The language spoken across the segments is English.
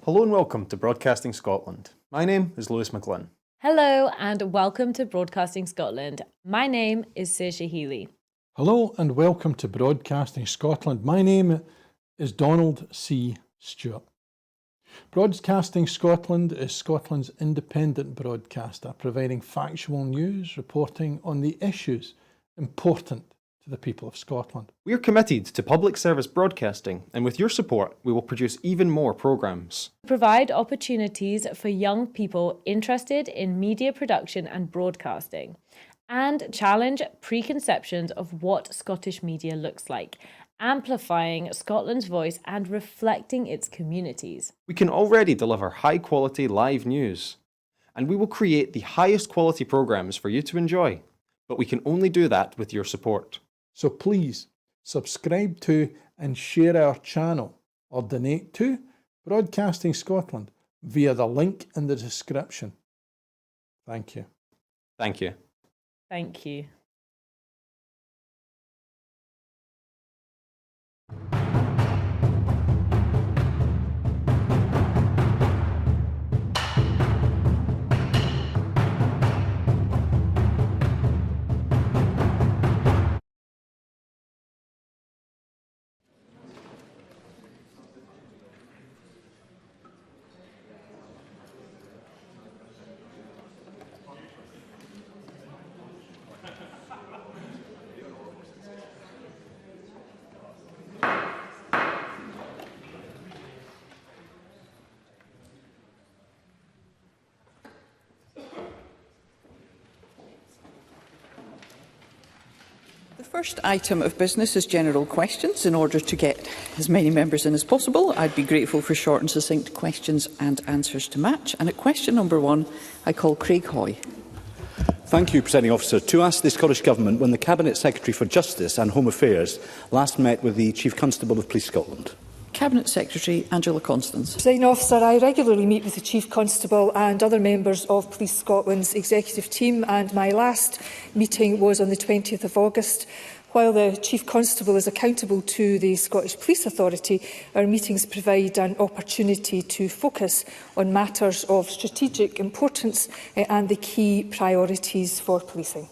Hello and welcome to Broadcasting Scotland. My name is Lewis McGlynn. Hello and welcome to Broadcasting Scotland. My name is Saoirse Healy. Hello and welcome to Broadcasting Scotland. My name is Donald C. Stewart. Broadcasting Scotland is Scotland's independent broadcaster, providing factual news, reporting on the issues important to the people of Scotland. We are committed to public service broadcasting, and with your support, we will produce even more programmes. Provide opportunities for young people interested in media production and broadcasting, and challenge preconceptions of what Scottish media looks like, amplifying Scotland's voice and reflecting its communities. We can already deliver high-quality live news, and we will create the highest quality programmes for you to enjoy. But we can only do that with your support. So please subscribe to and share our channel or donate to Broadcasting Scotland via the link in the description. Thank you. Thank you. Thank you. The first item of business is general questions. In order to get as many members in as possible, I'd be grateful for short and succinct questions and answers to match. And at question number 1, I call Craig Hoy. Thank you, Presiding Officer. To ask the Scottish Government when the Cabinet Secretary for Justice and Home Affairs last met with the Chief Constable of Police Scotland. Cabinet Secretary Angela Constance. Presiding Officer, I regularly meet with the Chief Constable and other members of Police Scotland's executive team, and my last meeting was on the 20th of August. While the Chief Constable is accountable to the Scottish Police Authority, our meetings provide an opportunity to focus on matters of strategic importance and the key priorities for policing.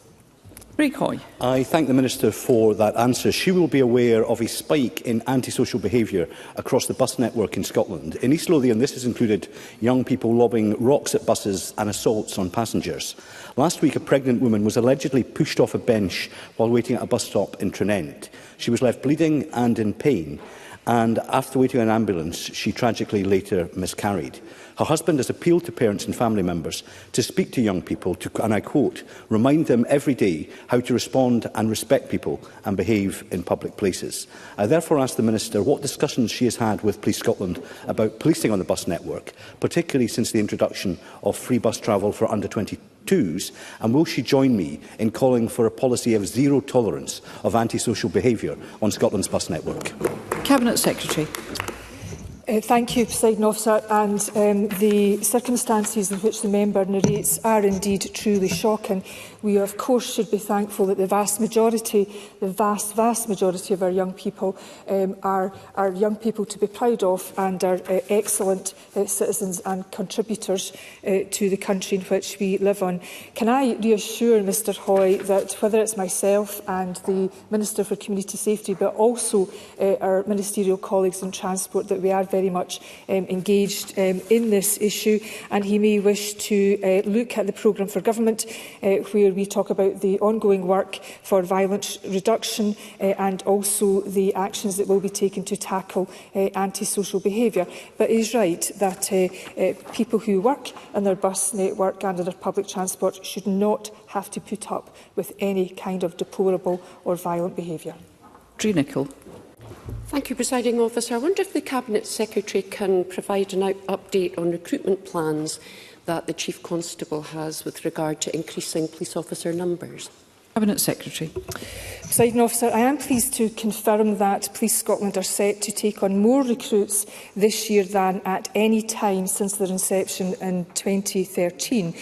Craig Hoy. I thank the Minister for that answer. She will be aware of a spike in antisocial behaviour across the bus network in Scotland. In East Lothian, this has included young people lobbing rocks at buses and assaults on passengers. Last week, a pregnant woman was allegedly pushed off a bench while waiting at a bus stop in Tranent. She was left bleeding and in pain, and after waiting an ambulance, she tragically later miscarried. Her husband has appealed to parents and family members to speak to young people to, and I quote, remind them every day how to respond and respect people and behave in public places. I therefore ask the Minister what discussions she has had with Police Scotland about policing on the bus network, particularly since the introduction of free bus travel for under 22s, and will she join me in calling for a policy of zero tolerance of antisocial behaviour on Scotland's bus network? Cabinet Secretary. Thank you, Presiding Officer. And the circumstances in which the member narrates are indeed truly shocking. We, of course, should be thankful that the vast majority of our young people are young people to be proud of and are excellent citizens and contributors to the country in which we live on. Can I reassure Mr Hoy that whether it's myself and the Minister for Community Safety, but also our ministerial colleagues in transport, that we are very much engaged in this issue, and he may wish to look at the programme for government where we talk about the ongoing work for violence reduction and also the actions that will be taken to tackle antisocial behaviour. But he is right that people who work in their bus network and in their public transport should not have to put up with any kind of deplorable or violent behaviour. Dree Nicol. Thank you, Presiding Officer. I wonder if the Cabinet Secretary can provide an update on recruitment plans that the Chief Constable has with regard to increasing police officer numbers. Cabinet Secretary. Presiding Officer, I am pleased to confirm that Police Scotland are set to take on more recruits this year than at any time since their inception in 2013.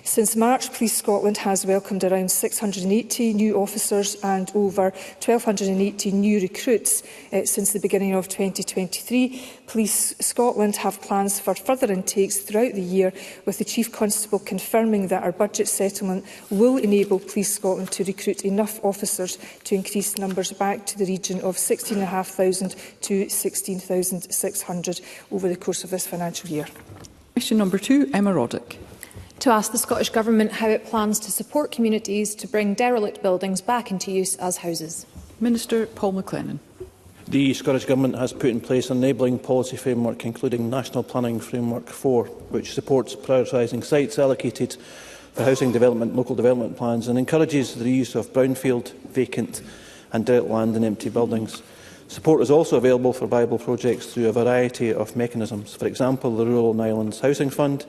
Since March, Police Scotland has welcomed around 680 new officers and over 1,280 new recruits since the beginning of 2023. Police Scotland have plans for further intakes throughout the year, with the Chief Constable confirming that our budget settlement will enable Police Scotland to recruit enough officers to increase numbers back to the region of 16,500 to 16,600 over the course of this financial year. Question number 2, Emma Roddick. To ask the Scottish Government how it plans to support communities to bring derelict buildings back into use as houses. Minister Paul McLennan. The Scottish Government has put in place an enabling policy framework, including National Planning Framework 4, which supports prioritising sites allocated for housing development, local development plans, and encourages the use of brownfield, vacant and derelict land and empty buildings. Support is also available for viable projects through a variety of mechanisms. For example, the Rural and Islands Housing Fund.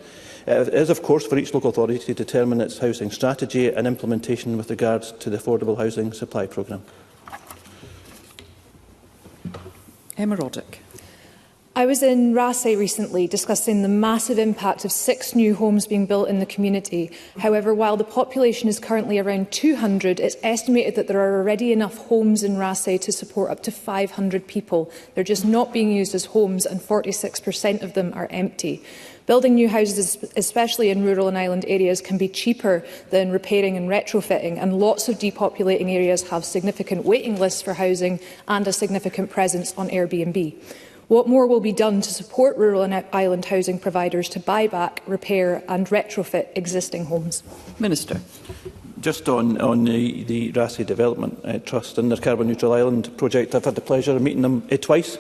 It is, of course, for each local authority to determine its housing strategy and implementation with regard to the Affordable Housing Supply Programme. Emma Roddick. I was in Rowley recently discussing the massive impact of 6 new homes being built in the community. However, while the population is currently around 200, it's estimated that there are already enough homes in Rowley to support up to 500 people. They're just not being used as homes, and 46% of them are empty. Building new houses, especially in rural and island areas, can be cheaper than repairing and retrofitting, and lots of depopulating areas have significant waiting lists for housing and a significant presence on Airbnb. What more will be done to support rural and island housing providers to buy back, repair and retrofit existing homes? Minister. Just on the Rowley Development Trust and their Carbon Neutral Island project, I've had the pleasure of meeting them twice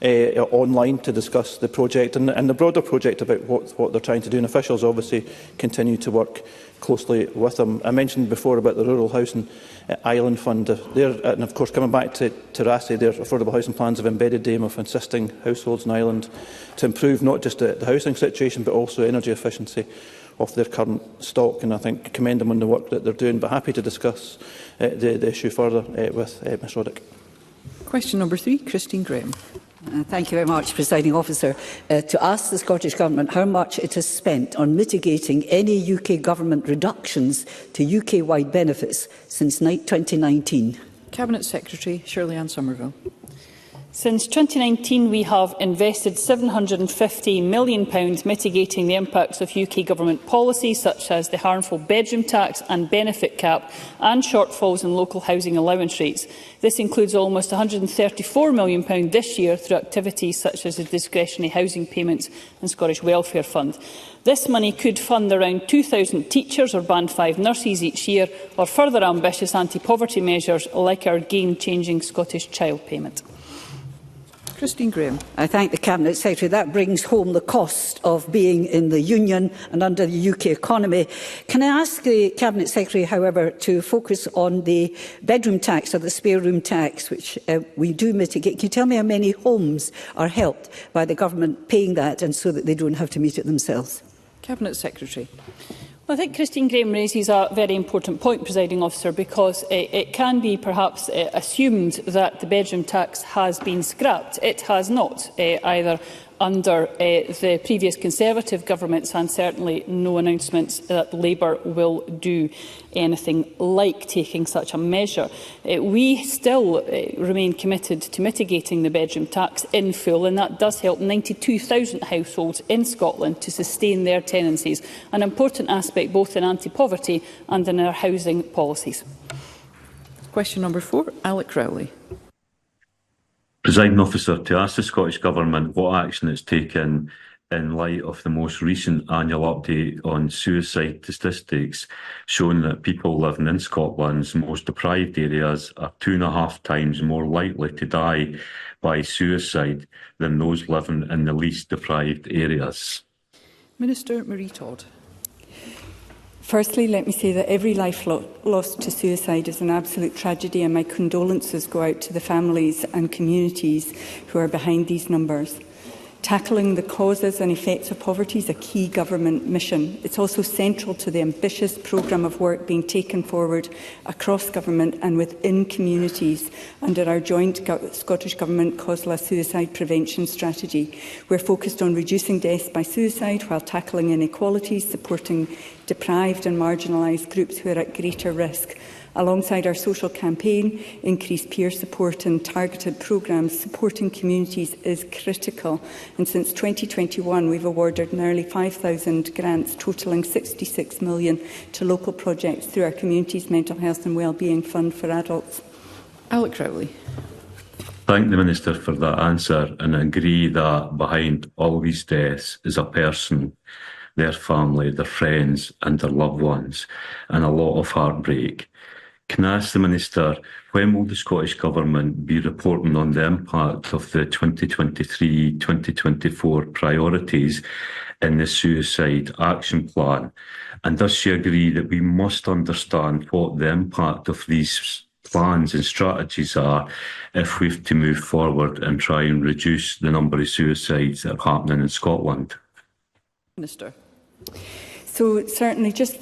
online to discuss the project and the broader project about what they're trying to do, and officials obviously continue to work closely with them. I mentioned before about the Rural Housing Island Fund. And of course, coming back to Rowley, their affordable housing plans have embedded the aim of assisting households in Ireland to improve not just the housing situation but also energy efficiency of their current stock, and I think commend them on the work that they're doing, but happy to discuss the issue further with Ms Roddick. Question number 3, Christine Grahame. Thank you very much, Presiding Officer. To ask the Scottish Government how much it has spent on mitigating any UK Government reductions to UK-wide benefits since 2019. Cabinet Secretary Shirley-Anne Somerville. Since 2019, we have invested £750 million mitigating the impacts of UK Government policies such as the harmful bedroom tax and benefit cap and shortfalls in local housing allowance rates. This includes almost £134 million this year through activities such as the discretionary housing payments and Scottish Welfare Fund. This money could fund around 2,000 teachers or Band 5 nurses each year, or further ambitious anti-poverty measures like our game-changing Scottish Child Payment. Christine Grahame. I thank the Cabinet Secretary. That brings home the cost of being in the Union and under the UK economy. Can I ask the Cabinet Secretary, however, to focus on the bedroom tax or the spare room tax, which we do mitigate? Can you tell me how many homes are helped by the government paying that, and so that they don't have to meet it themselves? Cabinet Secretary. Well, I think Christine Grahame raises a very important point, Presiding Officer, because it can be perhaps assumed that the bedroom tax has been scrapped. It has not, either under the previous Conservative governments, and certainly no announcements that Labour will do anything like taking such a measure. We still remain committed to mitigating the bedroom tax in full, and that does help 92,000 households in Scotland to sustain their tenancies, an important aspect both in anti-poverty and in our housing policies. Question number 4, Alec Rowley. Presiding Officer, to ask the Scottish Government what action it's taken in light of the most recent annual update on suicide statistics, showing that people living in Scotland's most deprived areas are 2.5 times more likely to die by suicide than those living in the least deprived areas. Minister Marie Todd. Firstly, let me say that every life lost to suicide is an absolute tragedy, and my condolences go out to the families and communities who are behind these numbers. Tackling the causes and effects of poverty is a key government mission. It's also central to the ambitious programme of work being taken forward across government and within communities under our joint Scottish Government COSLA suicide prevention strategy. We're focused on reducing deaths by suicide while tackling inequalities, supporting deprived and marginalised groups who are at greater risk, Alongside our social campaign, increased peer support and targeted programmes supporting communities is critical. And since 2021, we've awarded nearly 5,000 grants totalling £66 million to local projects through our Communities Mental Health and Wellbeing Fund for Adults. Alex Rowley. Thank the Minister for that answer, and I agree that behind all these deaths is a person, their family, their friends and their loved ones, and a lot of heartbreak. Can I ask the Minister, when will the Scottish Government be reporting on the impact of the 2023-2024 priorities in the Suicide Action Plan? And does she agree that we must understand what the impact of these plans and strategies are if we've to move forward and try and reduce the number of suicides that are happening in Scotland? Minister. So certainly, just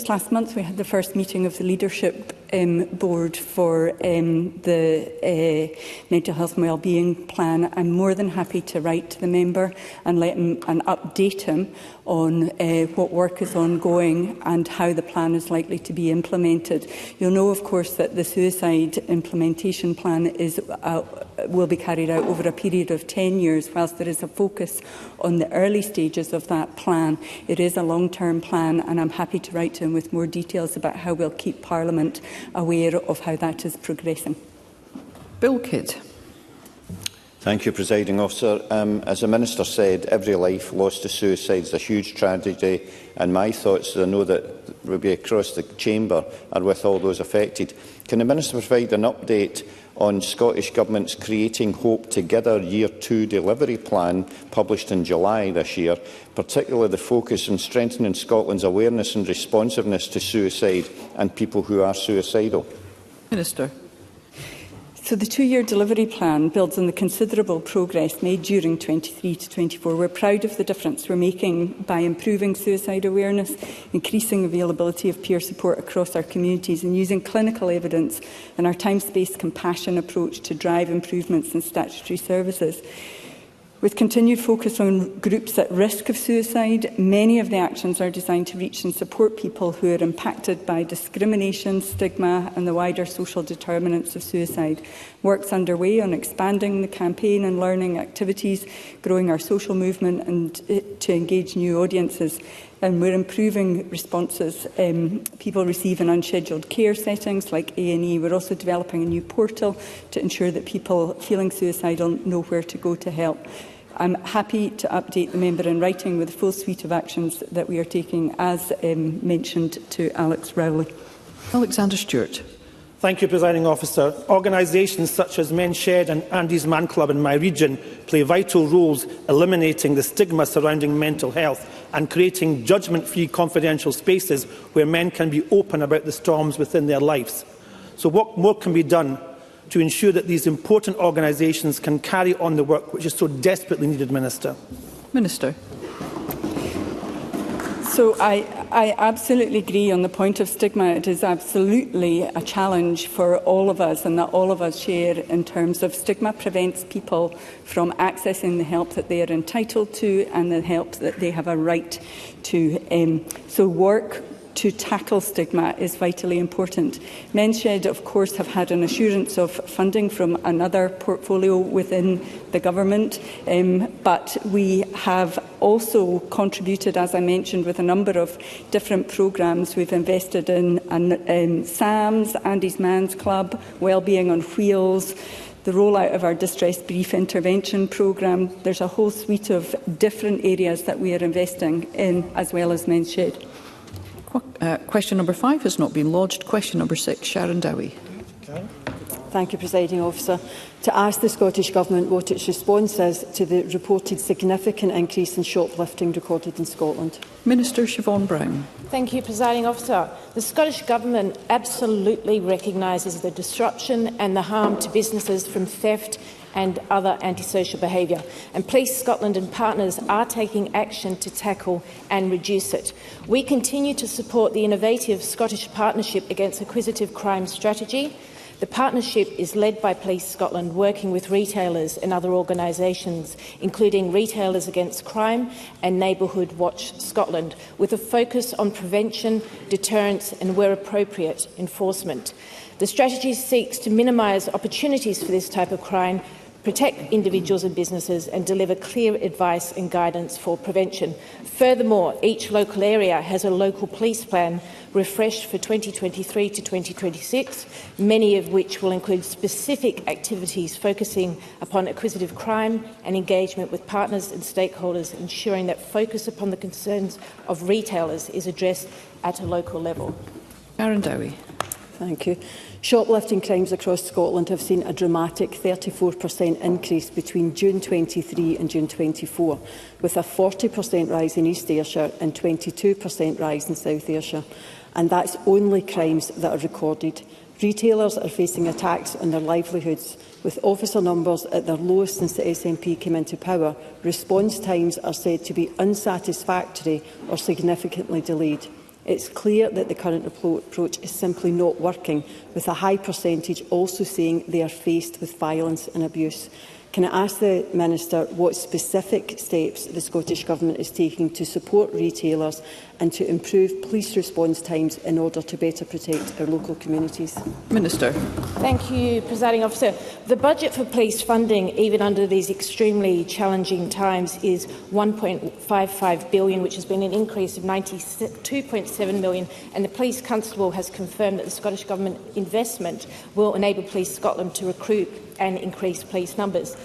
last month we had the first meeting of the leadership board for the mental health and wellbeing plan. I'm more than happy to write to the member and let him and update him on what work is ongoing and how the plan is likely to be implemented. You'll know, of course, that the suicide implementation plan will be carried out over a period of 10 years, whilst there is a focus on the early stages of that plan. It is a long-term plan, and I'm happy to write to him with more details about how we'll keep Parliament aware of how that is progressing. Bill Kidd. Thank you, Presiding Officer. As the Minister said, every life lost to suicide is a huge tragedy, and my thoughts, I know that will be across the chamber, are with all those affected. Can the Minister provide an update on Scottish Government's Creating Hope Together Year 2 delivery plan published in July this year, particularly the focus on strengthening Scotland's awareness and responsiveness to suicide and people who are suicidal? Minister. So the two-year delivery plan builds on the considerable progress made during 23 to 24. We're proud of the difference we're making by improving suicide awareness, increasing availability of peer support across our communities and using clinical evidence and our time-space compassion approach to drive improvements in statutory services. With continued focus on groups at risk of suicide, many of the actions are designed to reach and support people who are impacted by discrimination, stigma and the wider social determinants of suicide. Work's underway on expanding the campaign and learning activities, growing our social movement and to engage new audiences. And we're improving responses people receive in unscheduled care settings like A&E. We're also developing a new portal to ensure that people feeling suicidal know where to go to help. I'm happy to update the member in writing with a full suite of actions that we are taking, as mentioned to Alex Rowley. Alexander Stewart. Thank you, Presiding Officer. Organisations such as Men's Shed and Andy's Man Club in my region play vital roles eliminating the stigma surrounding mental health and creating judgment-free confidential spaces where men can be open about the storms within their lives. So what more can be done to ensure that these important organisations can carry on the work which is so desperately needed, Minister? Minister. So I absolutely agree on the point of stigma. It is absolutely a challenge for all of us, and that all of us share in terms of stigma prevents people from accessing the help that they are entitled to and the help that they have a right to. So work to tackle stigma is vitally important. Men's Shed, of course, have had an assurance of funding from another portfolio within the government, but we have also contributed, as I mentioned, with a number of different programmes. We've invested in SAMS, Andy's Man's Club, Wellbeing on Wheels, the rollout of our Distress Brief Intervention programme. There's a whole suite of different areas that we are investing in, as well as Men's Shed. Question number 5 has not been lodged. Question number 6, Sharon Dowie. Thank you, Presiding Officer. To ask the Scottish Government what its response is to the reported significant increase in shoplifting recorded in Scotland. Minister Siobhan Brown. Thank you, Presiding Officer. The Scottish Government absolutely recognises the disruption and the harm to businesses from theft and other antisocial behaviour. And Police Scotland and partners are taking action to tackle and reduce it. We continue to support the innovative Scottish Partnership Against Acquisitive Crime strategy, The partnership is led by Police Scotland, working with retailers and other organisations, including Retailers Against Crime and Neighbourhood Watch Scotland, with a focus on prevention, deterrence and, where appropriate, enforcement. The strategy seeks to minimise opportunities for this type of crime, protect individuals and businesses and deliver clear advice and guidance for prevention. Furthermore, each local area has a local police plan refreshed for 2023 to 2026, many of which will include specific activities focusing upon acquisitive crime and engagement with partners and stakeholders, ensuring that focus upon the concerns of retailers is addressed at a local level. Aaron Dowie. Thank you. Shoplifting crimes across Scotland have seen a dramatic 34% increase between June 23 and June 24, with a 40% rise in East Ayrshire and 22% rise in South Ayrshire. And that's only crimes that are recorded. Retailers are facing attacks on their livelihoods. With officer numbers at their lowest since the SNP came into power, response times are said to be unsatisfactory or significantly delayed. It's clear that the current approach is simply not working, with a high percentage also saying they are faced with violence and abuse. Can I ask the Minister what specific steps the Scottish Government is taking to support retailers and to improve police response times in order to better protect our local communities? Minister. Thank you, Presiding Officer. The budget for police funding, even under these extremely challenging times, is $1.55 billion, which has been an increase of $92.7 million, and the Police Constable has confirmed that the Scottish Government investment will enable Police Scotland to recruit and increase police numbers.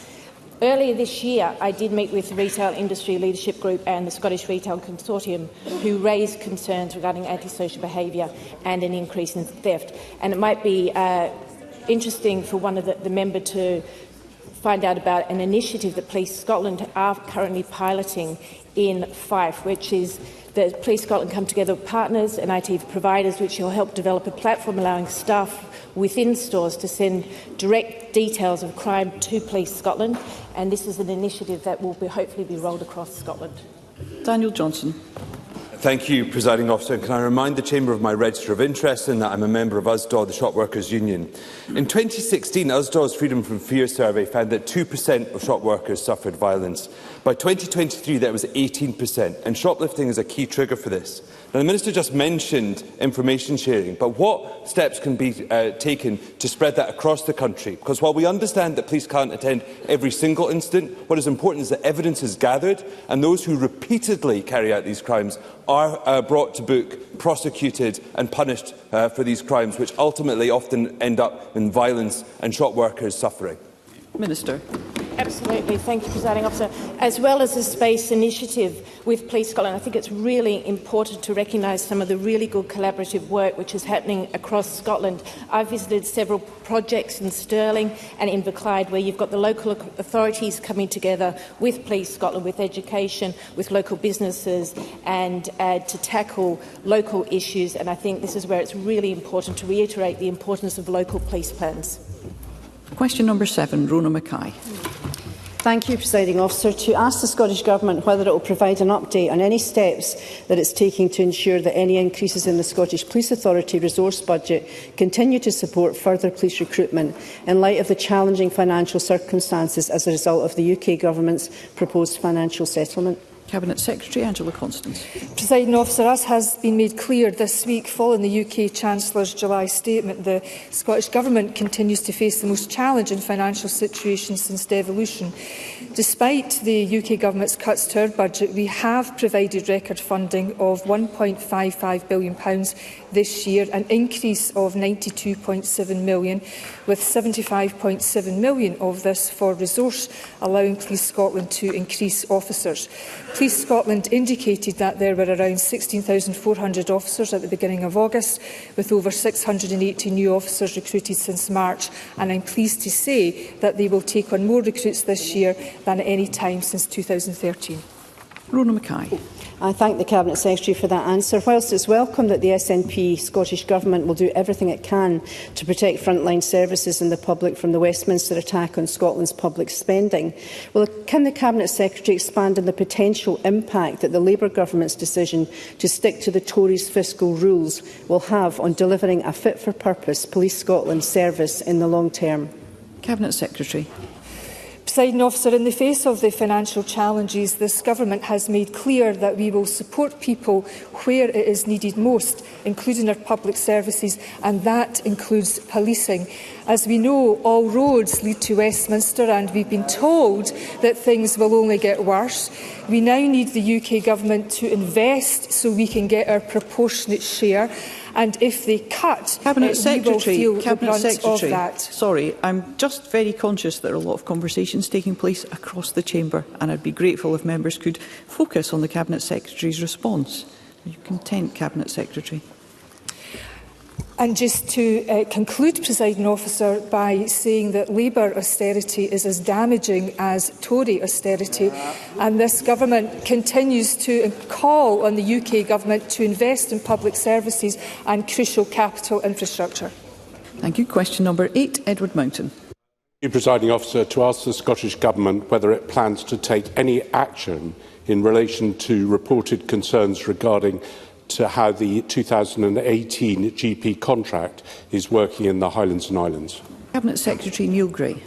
Earlier this year, I did meet with the Retail Industry Leadership Group and the Scottish Retail Consortium, who raised concerns regarding antisocial behaviour and an increase in theft. And it might be interesting for one of the member to find out about an initiative that Police Scotland are currently piloting in Fife, which is the Police Scotland come together with partners and IT providers, which will help develop a platform allowing staff within stores to send direct details of crime to Police Scotland, and this is an initiative that will hopefully be rolled across Scotland. Daniel Johnson. Thank you, Presiding Officer. Can I remind the Chamber of my register of interest in that I'm a member of USDAW, the Shop Workers Union. In 2016, USDAW's Freedom from Fear survey found that 2% of shop workers suffered violence. By 2023, that was 18%, and shoplifting is a key trigger for this. Now, the Minister just mentioned information sharing, but what steps can be taken to spread that across the country? Because while we understand that police can't attend every single incident, what is important is that evidence is gathered and those who repeatedly carry out these crimes are brought to book, prosecuted and punished for these crimes, which ultimately often end up in violence and shop workers suffering. Minister. Absolutely. Thank you, Presiding Officer. As well as the Space Initiative with Police Scotland, I think it's really important to recognise some of the really good collaborative work which is happening across Scotland. I've visited several projects in Stirling and in Inverclyde where you've got the local authorities coming together with Police Scotland, with education, with local businesses, and to tackle local issues. And I think this is where it's really important to reiterate the importance of local police plans. Question number 7, Rona Mackay. Thank you, Presiding Officer. To ask the Scottish Government whether it will provide an update on any steps that it's taking to ensure that any increases in the Scottish Police Authority resource budget continue to support further police recruitment in light of the challenging financial circumstances as a result of the UK Government's proposed financial settlement. Cabinet Secretary Angela Constance. Presiding Officer, as has been made clear this week following the UK Chancellor's July statement, the Scottish Government continues to face the most challenging financial situation since devolution. Despite the UK Government's cuts to our budget, we have provided record funding of £1.55 billion this year, an increase of £92.7 million, with £75.7 million of this for resource, allowing Police Scotland to increase officers. Police Scotland indicated that there were around 16,400 officers at the beginning of August, with over 680 new officers recruited since March, and I'm pleased to say that they will take on more recruits this year than at any time since 2013. Rona Mackay. I thank the Cabinet Secretary for that answer. Whilst it's welcome that the SNP Scottish Government will do everything it can to protect frontline services and the public from the Westminster attack on Scotland's public spending, can the Cabinet Secretary expand on the potential impact that the Labour Government's decision to stick to the Tories' fiscal rules will have on delivering a fit-for-purpose Police Scotland service in the long term? Cabinet Secretary. Presiding Officer, in the face of the financial challenges, this Government has made clear that we will support people where it is needed most, including our public services, and that includes policing. As we know, all roads lead to Westminster, and we've been told that things will only get worse. We now need the UK Government to invest so we can get our proportionate share. And if they cut, Cabinet Secretary, we will feel Cabinet the brunt Secretary, of that. Sorry, I'm just very conscious there are a lot of conversations taking place across the Chamber, and I'd be grateful if members could focus on the Cabinet Secretary's response. Are you content, Cabinet Secretary? And just to conclude, Presiding Officer, by saying that Labour austerity is as damaging as Tory austerity, and this Government continues to call on the UK Government to invest in public services and crucial capital infrastructure. Thank you. Question number 8, Edward Mountain. Thank you, Presiding Officer, to ask the Scottish Government whether it plans to take any action in relation to reported concerns regarding to how the 2018 GP contract is working in the Highlands and Islands. Cabinet Secretary Neil Gray.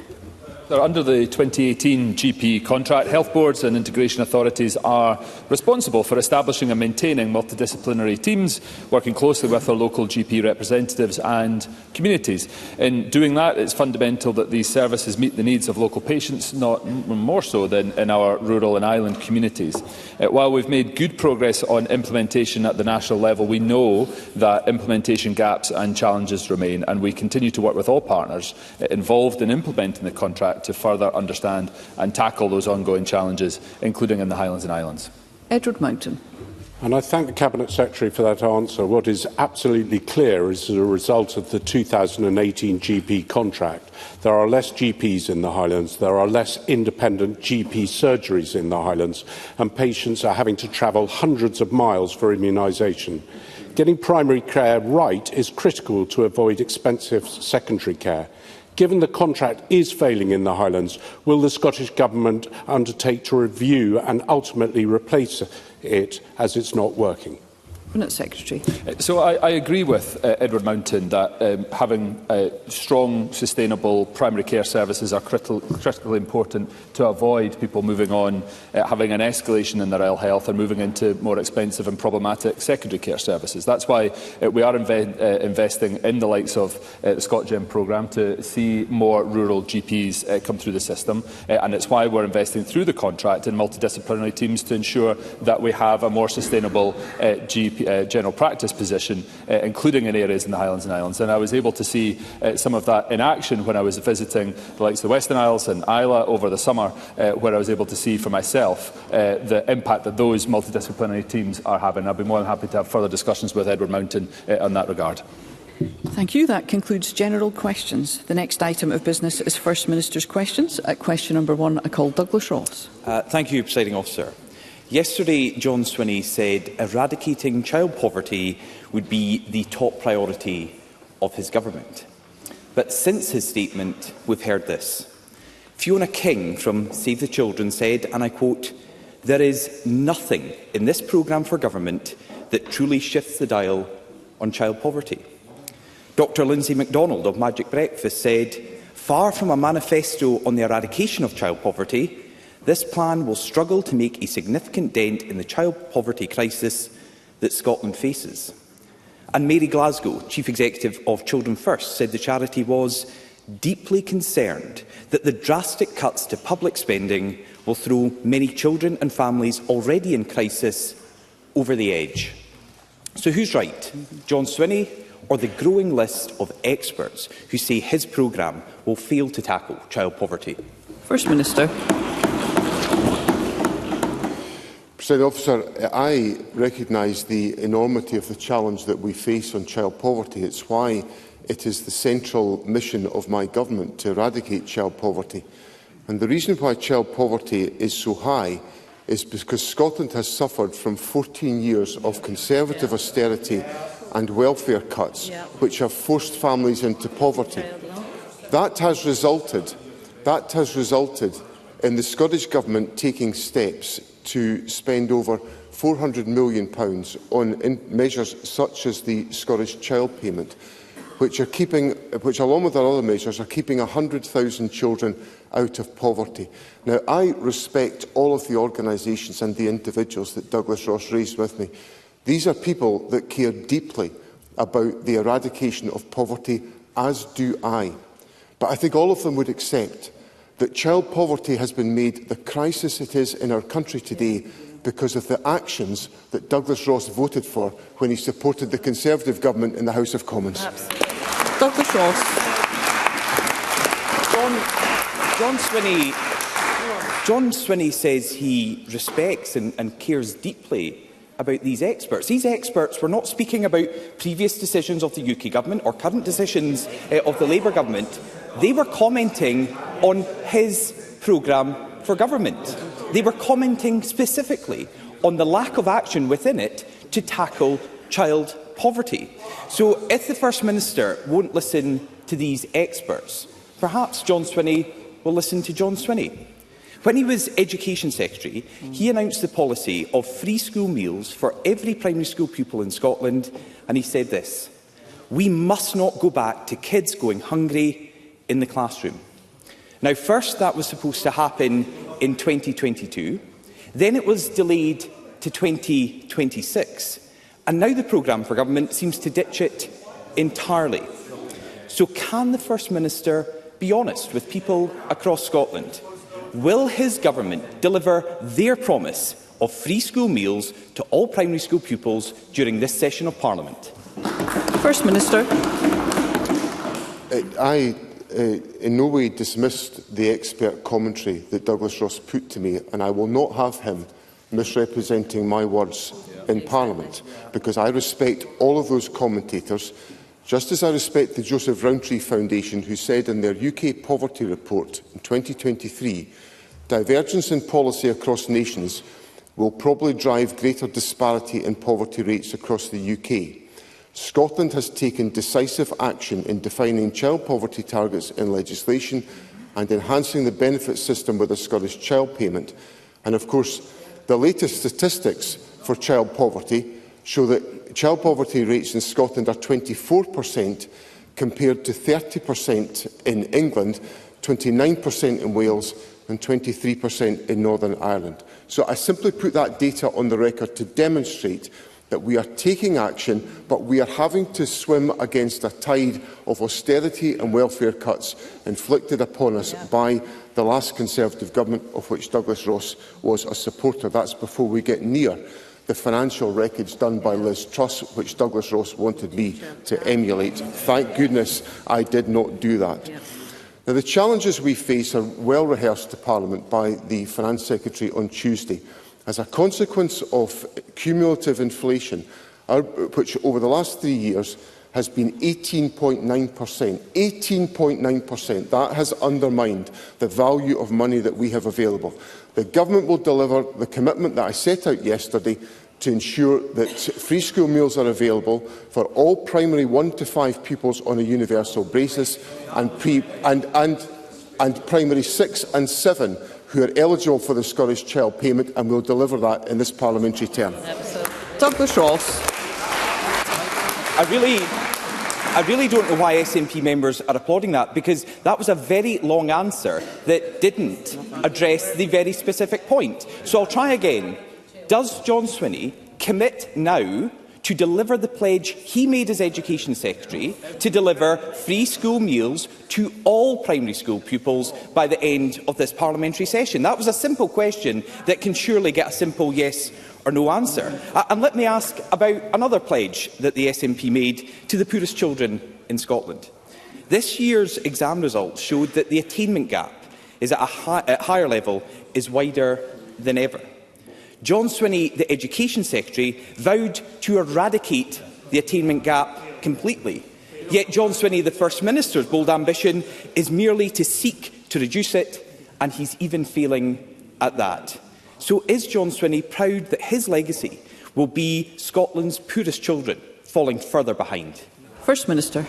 Under the 2018 GP contract, health boards and integration authorities are responsible for establishing and maintaining multidisciplinary teams, working closely with our local GP representatives and communities. In doing that, it's fundamental that these services meet the needs of local patients, not more so than in our rural and island communities. While we've made good progress on implementation at the national level, we know that implementation gaps and challenges remain, and we continue to work with all partners involved in implementing the contract to further understand and tackle those ongoing challenges, including in the Highlands and Islands. Edward Mountain. And I thank the Cabinet Secretary for that answer. What is absolutely clear is as a result of the 2018 GP contract, there are less GPs in the Highlands, there are less independent GP surgeries in the Highlands, and patients are having to travel hundreds of miles for immunisation. Getting primary care right is critical to avoid expensive secondary care. Given the contract is failing in the Highlands, will the Scottish Government undertake to review and ultimately replace it as it's not working? Cabinet Secretary. So I agree with Edward Mountain that having strong, sustainable primary care services are critically important to avoid people moving on, having an escalation in their ill health and moving into more expensive and problematic secondary care services. That's why we are investing in the likes of the ScotGem programme to see more rural GPs come through the system, and it's why we're investing through the contract in multidisciplinary teams to ensure that we have a more sustainable GP general practice position, including in areas in the Highlands and Islands. And I was able to see some of that in action when I was visiting the likes of the Western Isles and Islay over the summer, where I was able to see for myself the impact that those multidisciplinary teams are having. I'd be more than happy to have further discussions with Edward Mountain on that regard. Thank you. That concludes general questions. The next item of business is First Minister's questions. At question number 1, I call Douglas Ross. Thank you, Presiding Officer. Yesterday, John Swinney said eradicating child poverty would be the top priority of his government. But since his statement, we've heard this. Fiona King from Save the Children said, and I quote, "There is nothing in this programme for government that truly shifts the dial on child poverty." Dr Lindsay MacDonald of Magic Breakfast said, "Far from a manifesto on the eradication of child poverty, this plan will struggle to make a significant dent in the child poverty crisis that Scotland faces." And Mary Glasgow, Chief Executive of Children First, said the charity was deeply concerned that the drastic cuts to public spending will throw many children and families already in crisis over the edge. So who's right, John Swinney or the growing list of experts who say his programme will fail to tackle child poverty? First Minister. Presiding Officer, I recognise the enormity of the challenge that we face on child poverty. It's why it is the central mission of my government to eradicate child poverty. And the reason why child poverty is so high is because Scotland has suffered from 14 years of Conservative austerity and welfare cuts, which have forced families into poverty. That has resulted in the Scottish Government taking steps to spend over £400 million on measures such as the Scottish Child Payment, which, along with our other measures, are keeping 100,000 children out of poverty. Now, I respect all of the organisations and the individuals that Douglas Ross raised with me. These are people that care deeply about the eradication of poverty, as do I. But I think all of them would accept that child poverty has been made the crisis it is in our country today because of the actions that Douglas Ross voted for when he supported the Conservative Government in the House of Commons. Absolutely. Douglas Ross. John Swinney says he respects and cares deeply about these experts. These experts were not speaking about previous decisions of the UK Government or current decisions of the Labour Government. They were commenting on his programme for government. They were commenting specifically on the lack of action within it to tackle child poverty. So if the First Minister won't listen to these experts, perhaps John Swinney will listen to John Swinney. When he was Education Secretary, he announced the policy of free school meals for every primary school pupil in Scotland, and he said this: "We must not go back to kids going hungry in the classroom." Now, first that was supposed to happen in 2022, then it was delayed to 2026, and now the programme for government seems to ditch it entirely. So can the First Minister be honest with people across Scotland? Will his government deliver their promise of free school meals to all primary school pupils during this session of Parliament? First Minister. I in no way dismissed the expert commentary that Douglas Ross put to me, and I will not have him misrepresenting my words in Parliament, because I respect all of those commentators, just as I respect the Joseph Rowntree Foundation, who said in their UK poverty report in 2023, divergence in policy across nations will probably drive greater disparity in poverty rates across the UK. Scotland has taken decisive action in defining child poverty targets in legislation and enhancing the benefit system with the Scottish Child Payment. And of course, the latest statistics for child poverty show that child poverty rates in Scotland are 24% compared to 30% in England, 29% in Wales and 23% in Northern Ireland. So I simply put that data on the record to demonstrate that we are taking action, but we are having to swim against a tide of austerity and welfare cuts inflicted upon us by the last Conservative Government, of which Douglas Ross was a supporter. That's before we get near the financial wreckage done by Liz Truss, which Douglas Ross wanted me to emulate. Thank goodness I did not do that. Now, the challenges we face are well rehearsed to Parliament by the Finance Secretary on Tuesday. As a consequence of cumulative inflation, which over the last 3 years has been 18.9%, 18.9%, that has undermined the value of money that we have available. The Government will deliver the commitment that I set out yesterday to ensure that free school meals are available for all primary 1 to 5 pupils on a universal basis and primary 6 and 7 who are eligible for the Scottish Child Payment, and will deliver that in this parliamentary term. Douglas Ross. I really don't know why SNP members are applauding that, because that was a very long answer that didn't address the very specific point. So I'll try again. Does John Swinney commit now to deliver the pledge he made as Education Secretary to deliver free school meals to all primary school pupils by the end of this parliamentary session? That was a simple question that can surely get a simple yes or no answer. And let me ask about another pledge that the SNP made to the poorest children in Scotland. This year's exam results showed that the attainment gap is at a higher level, is wider than ever. John Swinney, the Education Secretary, vowed to eradicate the attainment gap completely. Yet John Swinney, the First Minister's bold ambition is merely to seek to reduce it, and he's even failing at that. So is John Swinney proud that his legacy will be Scotland's poorest children falling further behind? First Minister.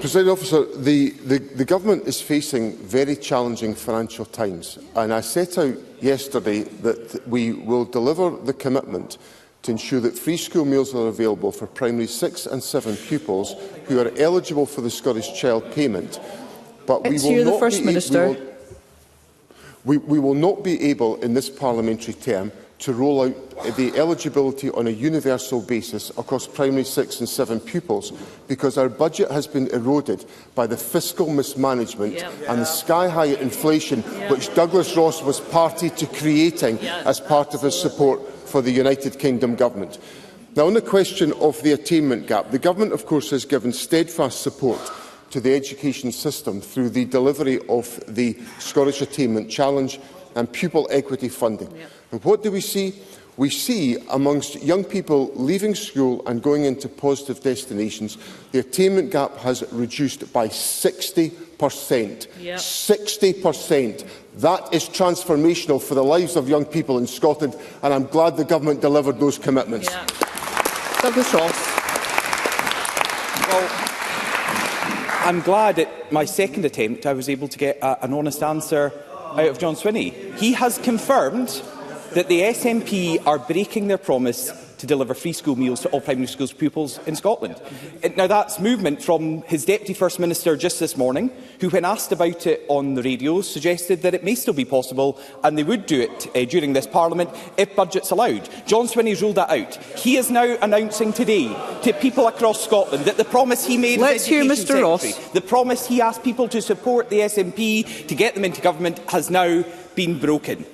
Presiding Officer, the Government is facing very challenging financial times, and I set out yesterday that we will deliver the commitment to ensure that free school meals are available for primary 6 and 7 pupils who are eligible for the Scottish Child Payment. But we will not be able in this parliamentary term to roll out the eligibility on a universal basis across primary 6 and 7 pupils, because our budget has been eroded by the fiscal mismanagement and the sky-high inflation which Douglas Ross was party to creating as part of his support for the United Kingdom Government. Now, on the question of the attainment gap, the Government, of course, has given steadfast support to the education system through the delivery of the Scottish Attainment Challenge and pupil equity funding. And what do we see? We see, amongst young people leaving school and going into positive destinations, the attainment gap has reduced by 60%. 60%. That is transformational for the lives of young people in Scotland, and I'm glad the Government delivered those commitments. Douglas Ross. Well, I'm glad at my second attempt I was able to get an honest answer out of John Swinney. He has confirmed that the SNP are breaking their promise to deliver free school meals to all primary school pupils in Scotland. Now, that's movement from his Deputy First Minister just this morning, who, when asked about it on the radio, suggested that it may still be possible and they would do it during this Parliament if budgets allowed. John Swinney's ruled that out. He is now announcing today to people across Scotland that the promise he made as Education Secretary, the promise he asked people to support the SNP to get them into government, has now been broken.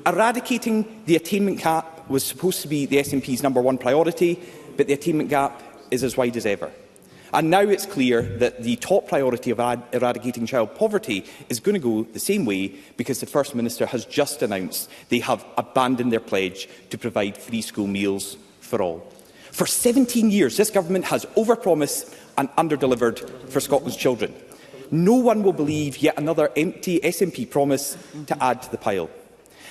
Eradicating the attainment gap was supposed to be the SNP's #1 priority, but the attainment gap is as wide as ever. And now it's clear that the top priority of eradicating child poverty is going to go the same way, because the First Minister has just announced they have abandoned their pledge to provide free school meals for all. For 17 years, this Government has overpromised and underdelivered for Scotland's children. No one will believe yet another empty SNP promise to add to the pile.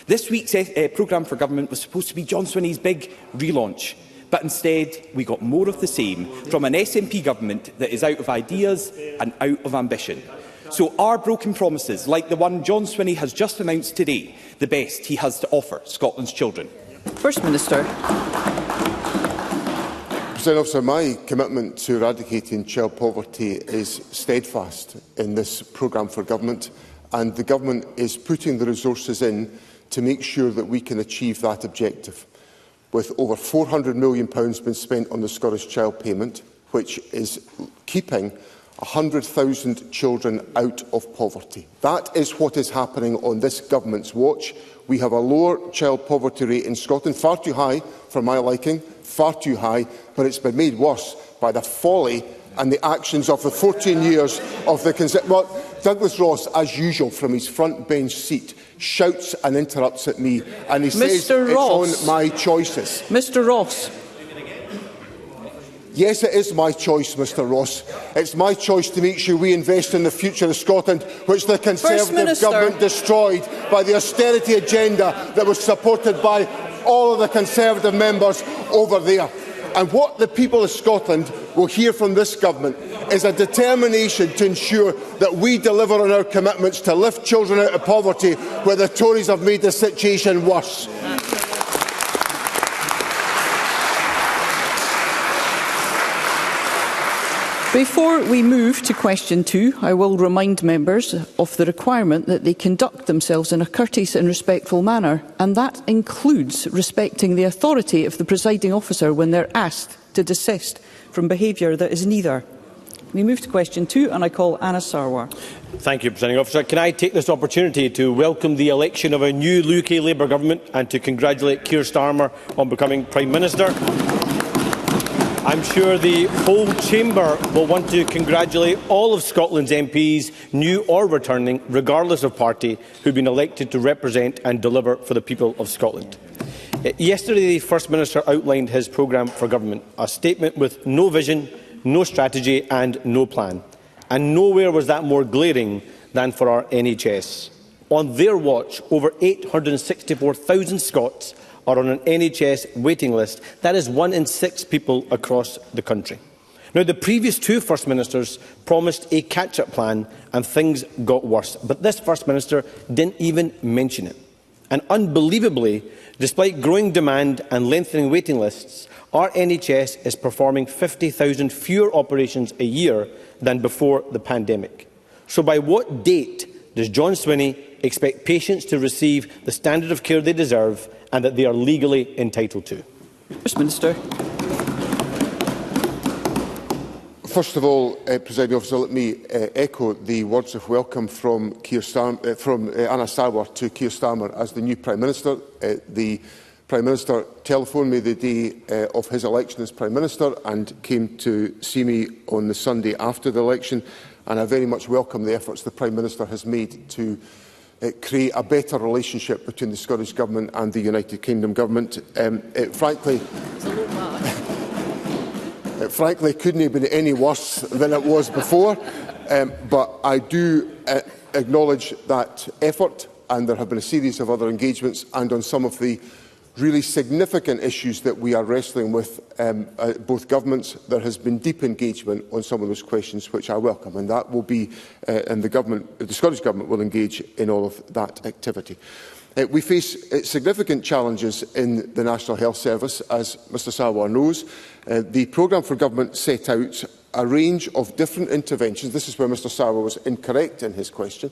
This week's programme for government was supposed to be John Swinney's big relaunch, but instead we got more of the same from an SNP government that is out of ideas and out of ambition. So are broken promises, like the one John Swinney has just announced today, the best he has to offer Scotland's children? First Minister. President Officer, my commitment to eradicating child poverty is steadfast in this programme for government, and the Government is putting the resources in to make sure that we can achieve that objective, with over £400 million being spent on the Scottish Child Payment, which is keeping 100,000 children out of poverty. That is what is happening on this Government's watch. We have a lower child poverty rate in Scotland, far too high for my liking, far too high, but it's been made worse by the folly and the actions of the 14 years of the Conservative. Well, Douglas Ross, as usual, from his front bench seat, shouts and interrupts at me, and he says it's on my choices. Mr. Ross. Yes, it is my choice, Mr. Ross. It's my choice to make sure we invest in the future of Scotland, which the Conservative Government destroyed by the austerity agenda that was supported by all of the Conservative members over there. And what the people of Scotland will hear from this Government is a determination to ensure that we deliver on our commitments to lift children out of poverty, where the Tories have made the situation worse. Before we move to question 2, I will remind members of the requirement that they conduct themselves in a courteous and respectful manner, and that includes respecting the authority of the presiding officer when they're asked to desist from behaviour that is neither. We move to question 2, and I call Anna Sarwar. Thank you, Presiding Officer. Can I take this opportunity to welcome the election of a new UK Labour Government and to congratulate Keir Starmer on becoming Prime Minister? I'm sure the whole Chamber will want to congratulate all of Scotland's MPs, new or returning, regardless of party, who have been elected to represent and deliver for the people of Scotland. Yesterday, the First Minister outlined his programme for government, a statement with no vision, no strategy and no plan. And nowhere was that more glaring than for our NHS. On their watch, over 864,000 Scots are on an NHS waiting list. That is 1 in 6 people across the country. Now, the previous 2 First Ministers promised a catch-up plan and things got worse. But this First Minister didn't even mention it. And unbelievably, despite growing demand and lengthening waiting lists, our NHS is performing 50,000 fewer operations a year than before the pandemic. So by what date does John Swinney expect patients to receive the standard of care they deserve and that they are legally entitled to? First Minister. First of all, Presiding Officer, let me echo the words of welcome from Anna Sarwar to Keir Starmer as the new Prime Minister. The Prime Minister telephoned me the day of his election as Prime Minister and came to see me on the Sunday after the election, and I very much welcome the efforts the Prime Minister has made to create a better relationship between the Scottish Government and the United Kingdom Government. Frankly, couldn't have been any worse than it was before, but I do acknowledge that effort, and there have been a series of other engagements, and on some of the really significant issues that we are wrestling with, both governments, there has been deep engagement on some of those questions, which I welcome, and that will be, and the Scottish Government will engage in all of that activity. We face significant challenges in the National Health Service, as Mr Sarwar knows. The programme for government set out a range of different interventions. This is where Mr Sarwar was incorrect in his question.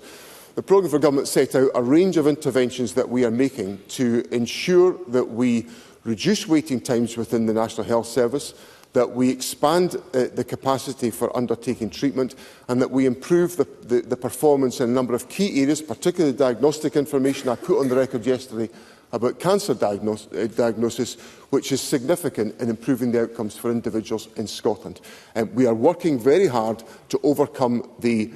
The programme for government set out a range of interventions that we are making to ensure that we reduce waiting times within the National Health Service, that we expand the capacity for undertaking treatment, and that we improve the performance in a number of key areas, particularly diagnostic information. I put on the record yesterday about cancer diagnosis, which is significant in improving the outcomes for individuals in Scotland. We are working very hard to overcome the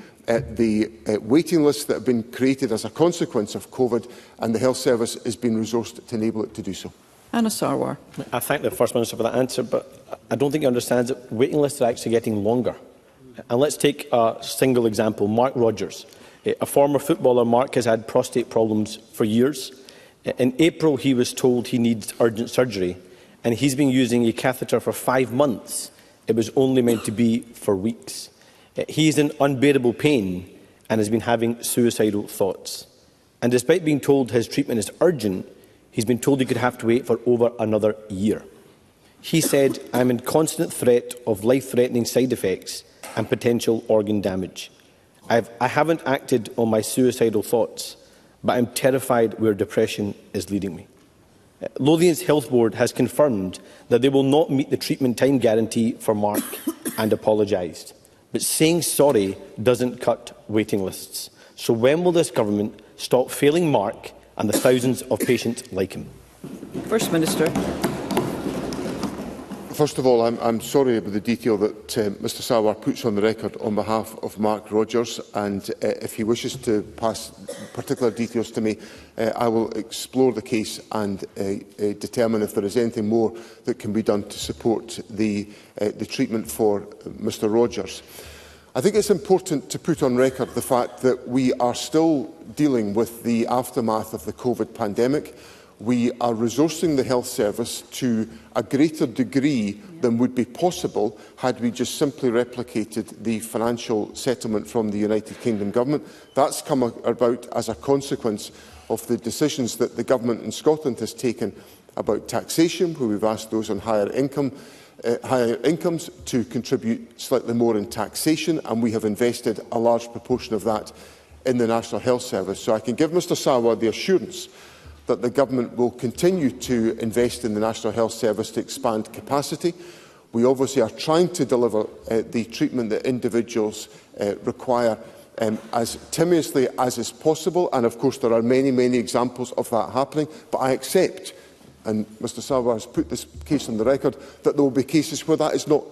waiting lists that have been created as a consequence of COVID, and the Health Service is being resourced to enable it to do so. Anna Sarwar. I thank the First Minister for that answer, but I don't think he understands that waiting lists are actually getting longer. And let's take a single example. Mark Rogers, a former footballer. Mark has had prostate problems for years. In April, he was told he needs urgent surgery, and he's been using a catheter for 5 months. It was only meant to be for weeks. He's in unbearable pain and has been having suicidal thoughts. And despite being told his treatment is urgent, he's been told he could have to wait for over another year. He said, "I'm in constant threat of life-threatening side effects and potential organ damage. I haven't acted on my suicidal thoughts, but I'm terrified where depression is leading me." Lothian's Health Board has confirmed that they will not meet the treatment time guarantee for Mark and apologised. But saying sorry doesn't cut waiting lists. So when will this government stop failing Mark and the thousands of patients like him? First Minister. First of all, I'm sorry about the detail that Mr Sarwar puts on the record on behalf of Mark Rogers, and if he wishes to pass particular details to me, I will explore the case and determine if there is anything more that can be done to support the treatment for Mr Rogers. I think it's important to put on record the fact that we are still dealing with the aftermath of the COVID pandemic. We are resourcing the health service to a greater degree than would be possible had we just simply replicated the financial settlement from the United Kingdom Government. That's come about as a consequence of the decisions that the Government in Scotland has taken about taxation, where we've asked those on higher incomes to contribute slightly more in taxation, and we have invested a large proportion of that in the National Health Service. So I can give Mr Sarwar the assurance that the Government will continue to invest in the National Health Service to expand capacity. We obviously are trying to deliver the treatment that individuals require as timeously as is possible, and of course there are many, many examples of that happening, but I accept, and Mr Sarwar has put this case on the record, that there will be cases where that is not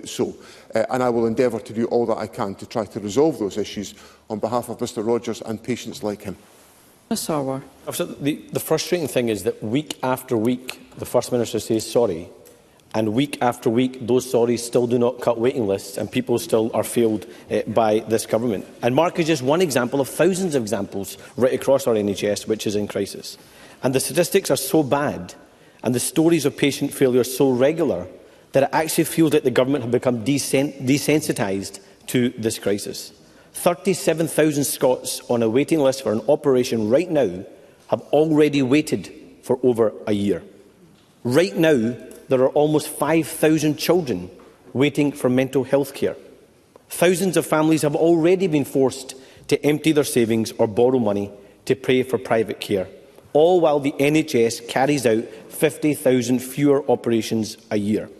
so, and I will endeavour to do all that I can to try to resolve those issues on behalf of Mr Rogers and patients like him. The frustrating thing is that week after week the First Minister says sorry, And week after week, those sorries still do not cut waiting lists, and people still are failed by this government. And Mark is just one example of thousands of examples right across our NHS, which is in crisis. And the statistics are so bad, and the stories of patient failure so regular, that it actually feels like the government have become desensitised to this crisis. 37,000 Scots on a waiting list for an operation right now have already waited for over a year. Right now, there are almost 5,000 children waiting for mental health care. Thousands of families have already been forced to empty their savings or borrow money to pay for private care, all while the NHS carries out 50,000 fewer operations a year.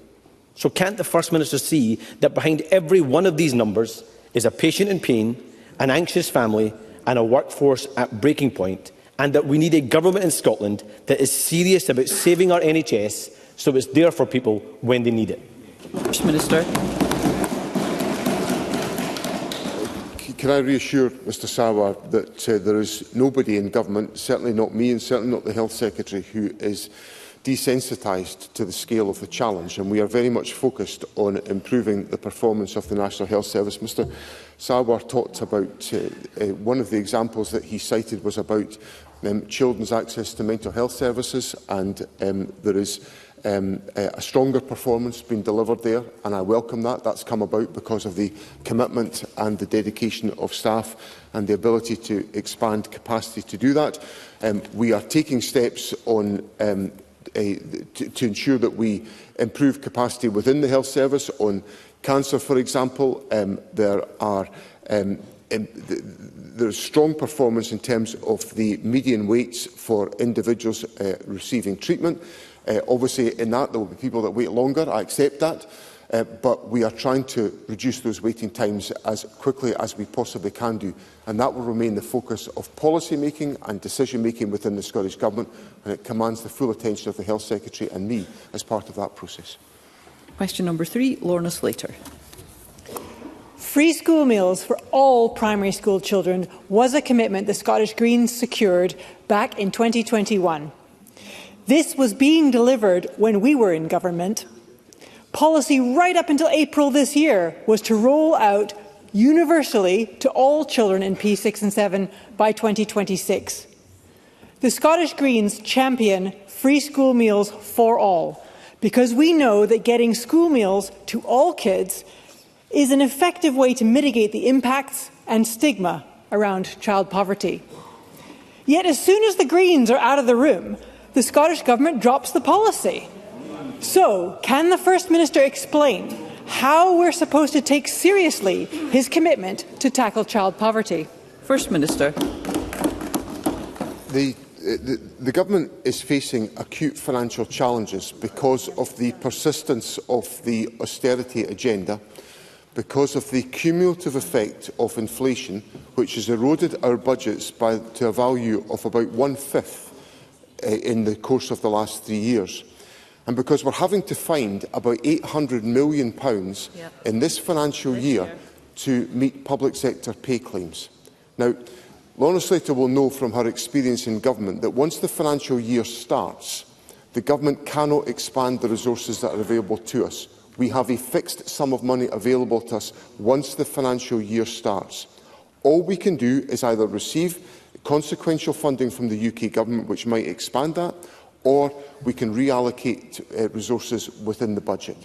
So can't the First Minister see that behind every one of these numbers is a patient in pain, an anxious family and a workforce at breaking point, and that we need a government in Scotland that is serious about saving our NHS so it's there for people when they need it? First Minister. Can I reassure Mr Sarwar that there is nobody in government, certainly not me and certainly not the Health Secretary, who is desensitised to the scale of the challenge, and we are very much focused on improving the performance of the National Health Service. Mr Sarwar talked about one of the examples that he cited was about children's access to mental health services, and there is a stronger performance being delivered there, and I welcome that. That's come about because of the commitment and the dedication of staff and the ability to expand capacity to do that. We are taking steps on to ensure that we improve capacity within the health service. On cancer, for example, there is strong performance in terms of the median waits for individuals receiving treatment. Obviously, in that, there will be people that wait longer. I accept that. But we are trying to reduce those waiting times as quickly as we possibly can do. And that will remain the focus of policy making and decision making within the Scottish Government. And it commands the full attention of the Health Secretary and me as part of that process. Question number 3, Lorna Slater. Free school meals for all primary school children was a commitment the Scottish Greens secured back in 2021. This was being delivered when we were in government. Policy right up until April this year was to roll out universally to all children in P6 and 7 by 2026. The Scottish Greens champion free school meals for all because we know that getting school meals to all kids is an effective way to mitigate the impacts and stigma around child poverty. Yet as soon as the Greens are out of the room, the Scottish Government drops the policy. So, can the First Minister explain how we're supposed to take seriously his commitment to tackle child poverty? First Minister. The Government is facing acute financial challenges because of the persistence of the austerity agenda, because of the cumulative effect of inflation, which has eroded our budgets to a value of about 1/5 in the course of the last 3 years. And because we're having to find about £800 million in this financial year to meet public sector pay claims. Now, Lorna Slater will know from her experience in government that once the financial year starts, the government cannot expand the resources that are available to us. We have a fixed sum of money available to us once the financial year starts. All we can do is either receive consequential funding from the UK Government, which might expand that, or we can reallocate resources within the budget.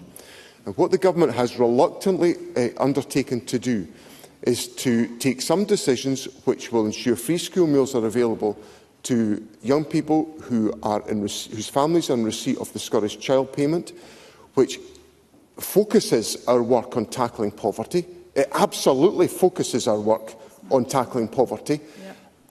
And what the Government has reluctantly undertaken to do is to take some decisions which will ensure free school meals are available to young people whose families are in receipt of the Scottish Child Payment, which focuses our work on tackling poverty. It absolutely focuses our work on tackling poverty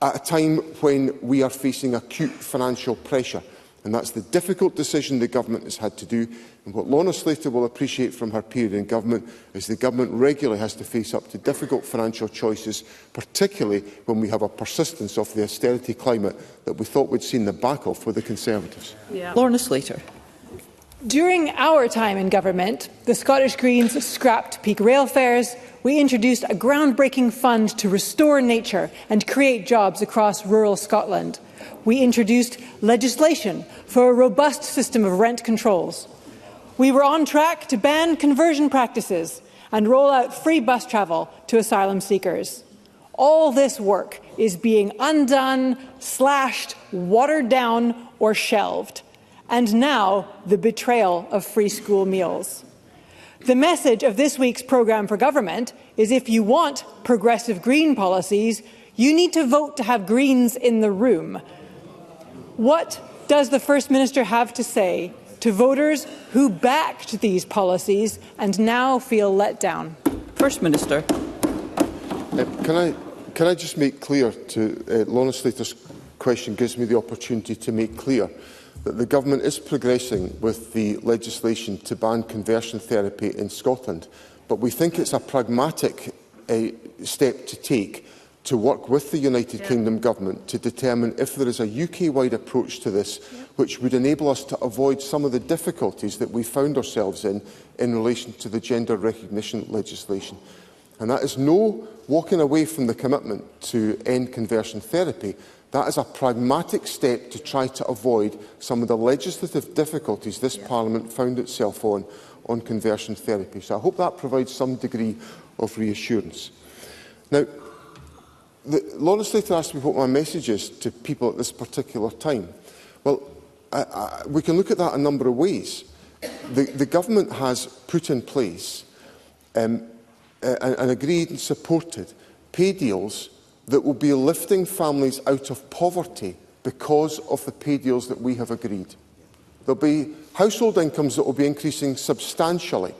at a time when we are facing acute financial pressure. And that's the difficult decision the Government has had to do. And what Lorna Slater will appreciate from her period in government is the Government regularly has to face up to difficult financial choices, particularly when we have a persistence of the austerity climate that we thought we'd seen the back of with the Conservatives. Lorna Slater. During our time in government, the Scottish Greens scrapped peak rail fares. We introduced a groundbreaking fund to restore nature and create jobs across rural Scotland. We introduced legislation for a robust system of rent controls. We were on track to ban conversion practices and roll out free bus travel to asylum seekers. All this work is being undone, slashed, watered down or shelved. And now the betrayal of free school meals. The message of this week's programme for government is if you want progressive green policies, you need to vote to have Greens in the room. What does the First Minister have to say to voters who backed these policies and now feel let down? First Minister. Can I just make clear to Lorna Slater's question gives me the opportunity to make clear that the Government is progressing with the legislation to ban conversion therapy in Scotland, but we think it's a pragmatic step to take to work with the United Kingdom Government to determine if there is a UK-wide approach to this which would enable us to avoid some of the difficulties that we found ourselves in relation to the gender recognition legislation. And that is no walking away from the commitment to end conversion therapy. That is a pragmatic step to try to avoid some of the legislative difficulties this Parliament found itself on conversion therapy. So I hope that provides some degree of reassurance. Now, Lorna Slater asked me what my message is to people at this particular time. Well, we can look at that a number of ways. The Government has put in place and agreed and supported pay deals that will be lifting families out of poverty because of the pay deals that we have agreed. There will be household incomes that will be increasing substantially.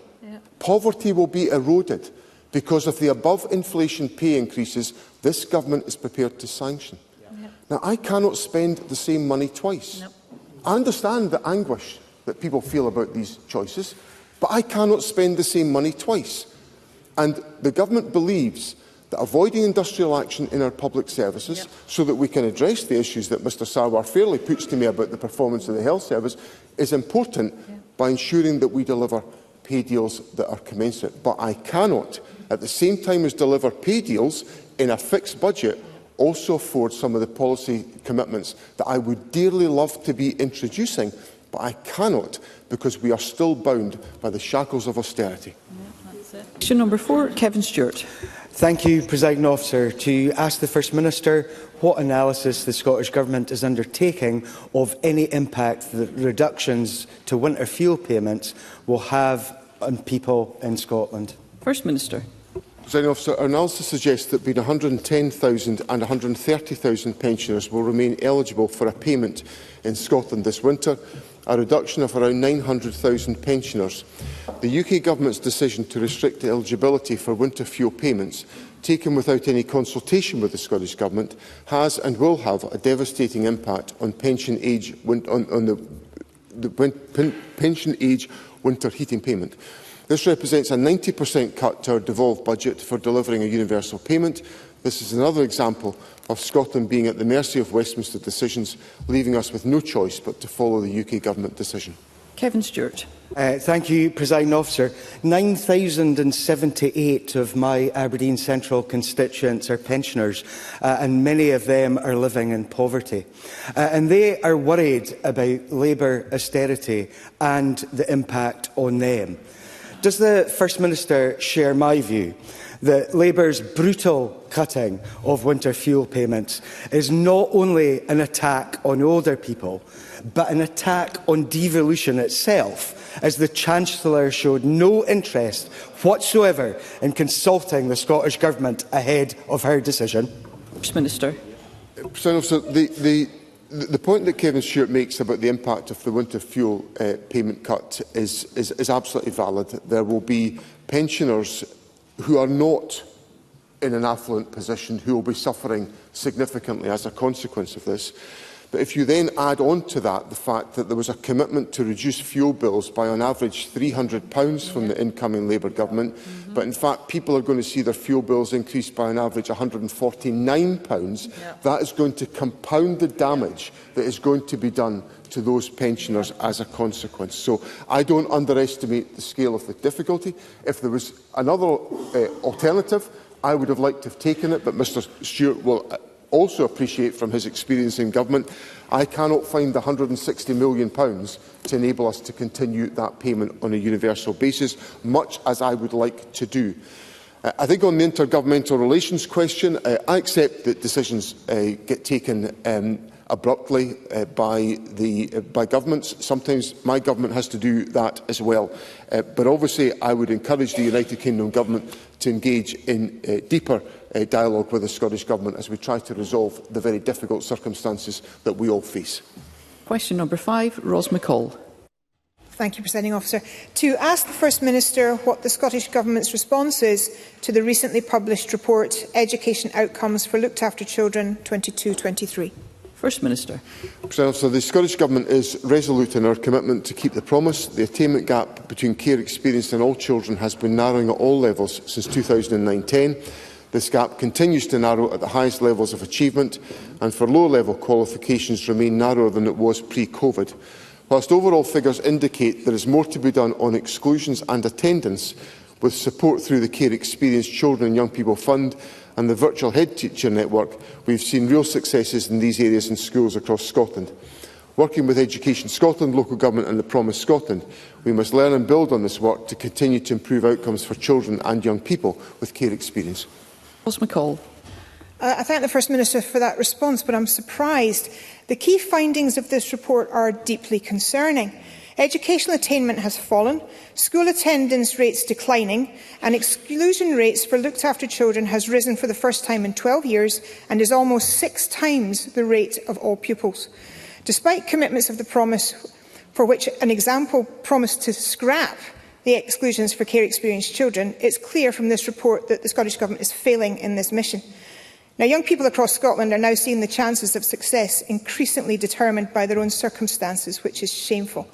Poverty will be eroded because of the above-inflation pay increases this Government is prepared to sanction. Now, I cannot spend the same money twice. I understand the anguish that people feel about these choices, but I cannot spend the same money twice. And the Government believes that avoiding industrial action in our public services so that we can address the issues that Mr Sarwar fairly puts to me about the performance of the health service is important by ensuring that we deliver pay deals that are commensurate. But I cannot, at the same time as deliver pay deals in a fixed budget, also afford some of the policy commitments that I would dearly love to be introducing, but I cannot because we are still bound by the shackles of austerity. Question number 4, Kevin Stewart. Thank you, Presiding Officer. To ask the First Minister what analysis the Scottish Government is undertaking of any impact that reductions to winter fuel payments will have on people in Scotland. First Minister. Presiding Officer, our analysis suggests that between 110,000 and 130,000 pensioners will remain eligible for a payment in Scotland this winter, a reduction of around 900,000 pensioners. The UK Government's decision to restrict eligibility for winter fuel payments, taken without any consultation with the Scottish Government, has and will have a devastating impact on pension age pension age winter heating payment. This represents a 90% cut to our devolved budget for delivering a universal payment. This is another example of Scotland being at the mercy of Westminster decisions, leaving us with no choice but to follow the UK Government decision. Kevin Stewart. Thank you, Presiding Officer. 9,078 of my Aberdeen Central constituents are pensioners, and many of them are living in poverty. And they are worried about Labour austerity and the impact on them. Does the First Minister share my view that Labour's brutal cutting of winter fuel payments is not only an attack on older people, but an attack on devolution itself, as the Chancellor showed no interest whatsoever in consulting the Scottish Government ahead of her decision? First Minister. The point that Kevin Stewart makes about the impact of the winter fuel payment cut is absolutely valid. There will be pensioners who are not in an affluent position who will be suffering significantly as a consequence of this. But if you then add on to that the fact that there was a commitment to reduce fuel bills by on average £300 from the incoming Labour Government, but in fact people are going to see their fuel bills increase by an average £149, that is going to compound the damage that is going to be done to those pensioners as a consequence. So I don't underestimate the scale of the difficulty. If there was another alternative, I would have liked to have taken it, but Mr Stewart will also appreciate from his experience in government, I cannot find the £160 million to enable us to continue that payment on a universal basis, much as I would like to do. I think on the intergovernmental relations question, I accept that decisions get taken abruptly by governments. Sometimes my government has to do that as well. But obviously, I would encourage the United Kingdom Government to engage in deeper dialogue with the Scottish Government as we try to resolve the very difficult circumstances that we all face. Question number 5, Ros McCall. Thank you, Presiding Officer. To ask the First Minister what the Scottish Government's response is to the recently published report, Education Outcomes for Looked After Children 22-23. First Minister. So the Scottish Government is resolute in our commitment to keep the promise. The attainment gap between care experience and all children has been narrowing at all levels since 2009-10. This gap continues to narrow at the highest levels of achievement, and for low-level qualifications remain narrower than it was pre-COVID. Whilst overall figures indicate there is more to be done on exclusions and attendance, with support through the Care Experience Children and Young People Fund and the Virtual Head Teacher Network, we have seen real successes in these areas in schools across Scotland. Working with Education Scotland, local government and the Promise Scotland, we must learn and build on this work to continue to improve outcomes for children and young people with care experience. Ros McCall. I thank the First Minister for that response, but I'm surprised. The key findings of this report are deeply concerning. Educational attainment has fallen, school attendance rates declining, and exclusion rates for looked after children has risen for the first time in 12 years and is almost 6 times the rate of all pupils. Despite commitments of the Promise, for which an example promised to scrap the exclusions for care experienced children, it's clear from this report that the Scottish Government is failing in this mission. Now, young people across Scotland are now seeing the chances of success increasingly determined by their own circumstances, which is shameful.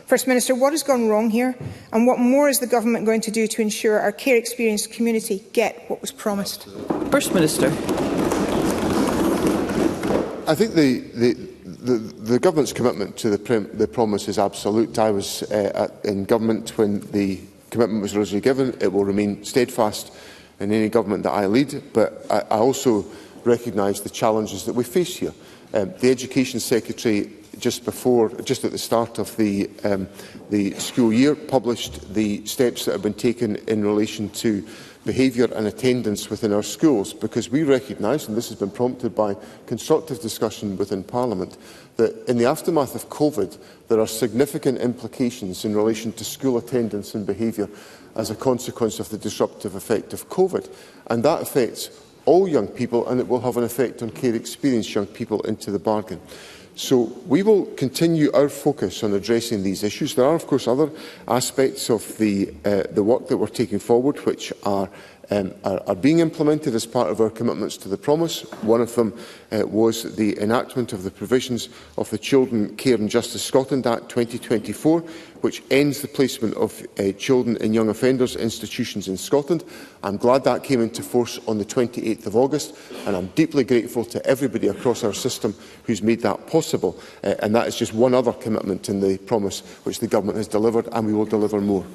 First Minister, what has gone wrong here, and what more is the Government going to do to ensure our care experienced community get what was promised? First Minister. I think the Government's commitment to the promise is absolute. I was in government when the commitment was originally given. It will remain steadfast in any government that I lead, but I also recognise the challenges that we face here. The Education Secretary, just at the start of the school year, published the steps that have been taken in relation to behaviour and attendance within our schools, because we recognise, and this has been prompted by constructive discussion within Parliament, that in the aftermath of COVID, there are significant implications in relation to school attendance and behaviour as a consequence of the disruptive effect of COVID. And that affects all young people, and it will have an effect on care experienced young people into the bargain. So we will continue our focus on addressing these issues. There are, of course, other aspects of the work that we're taking forward which are being implemented as part of our commitments to the promise. One of them was the enactment of the provisions of the Children, Care and Justice Scotland Act 2024, which ends the placement of children in young offenders institutions in Scotland. I'm glad that came into force on the 28th of August, and I'm deeply grateful to everybody across our system who's made that possible. And that is just one other commitment in the promise which the Government has delivered, and we will deliver more.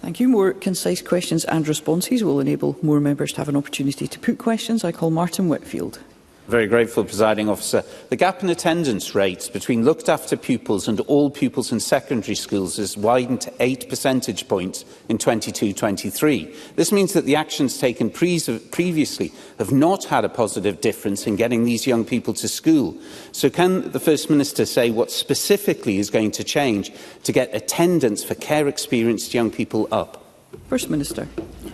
Thank you. More concise questions and responses will enable more members to have an opportunity to put questions. I call Martin Whitfield. Very grateful, Presiding Officer. The gap in attendance rates between looked-after pupils and all pupils in secondary schools has widened to 8 percentage points in 22-23. This means that the actions taken previously have not had a positive difference in getting these young people to school. So can the First Minister say what specifically is going to change to get attendance for care-experienced young people up? First Minister.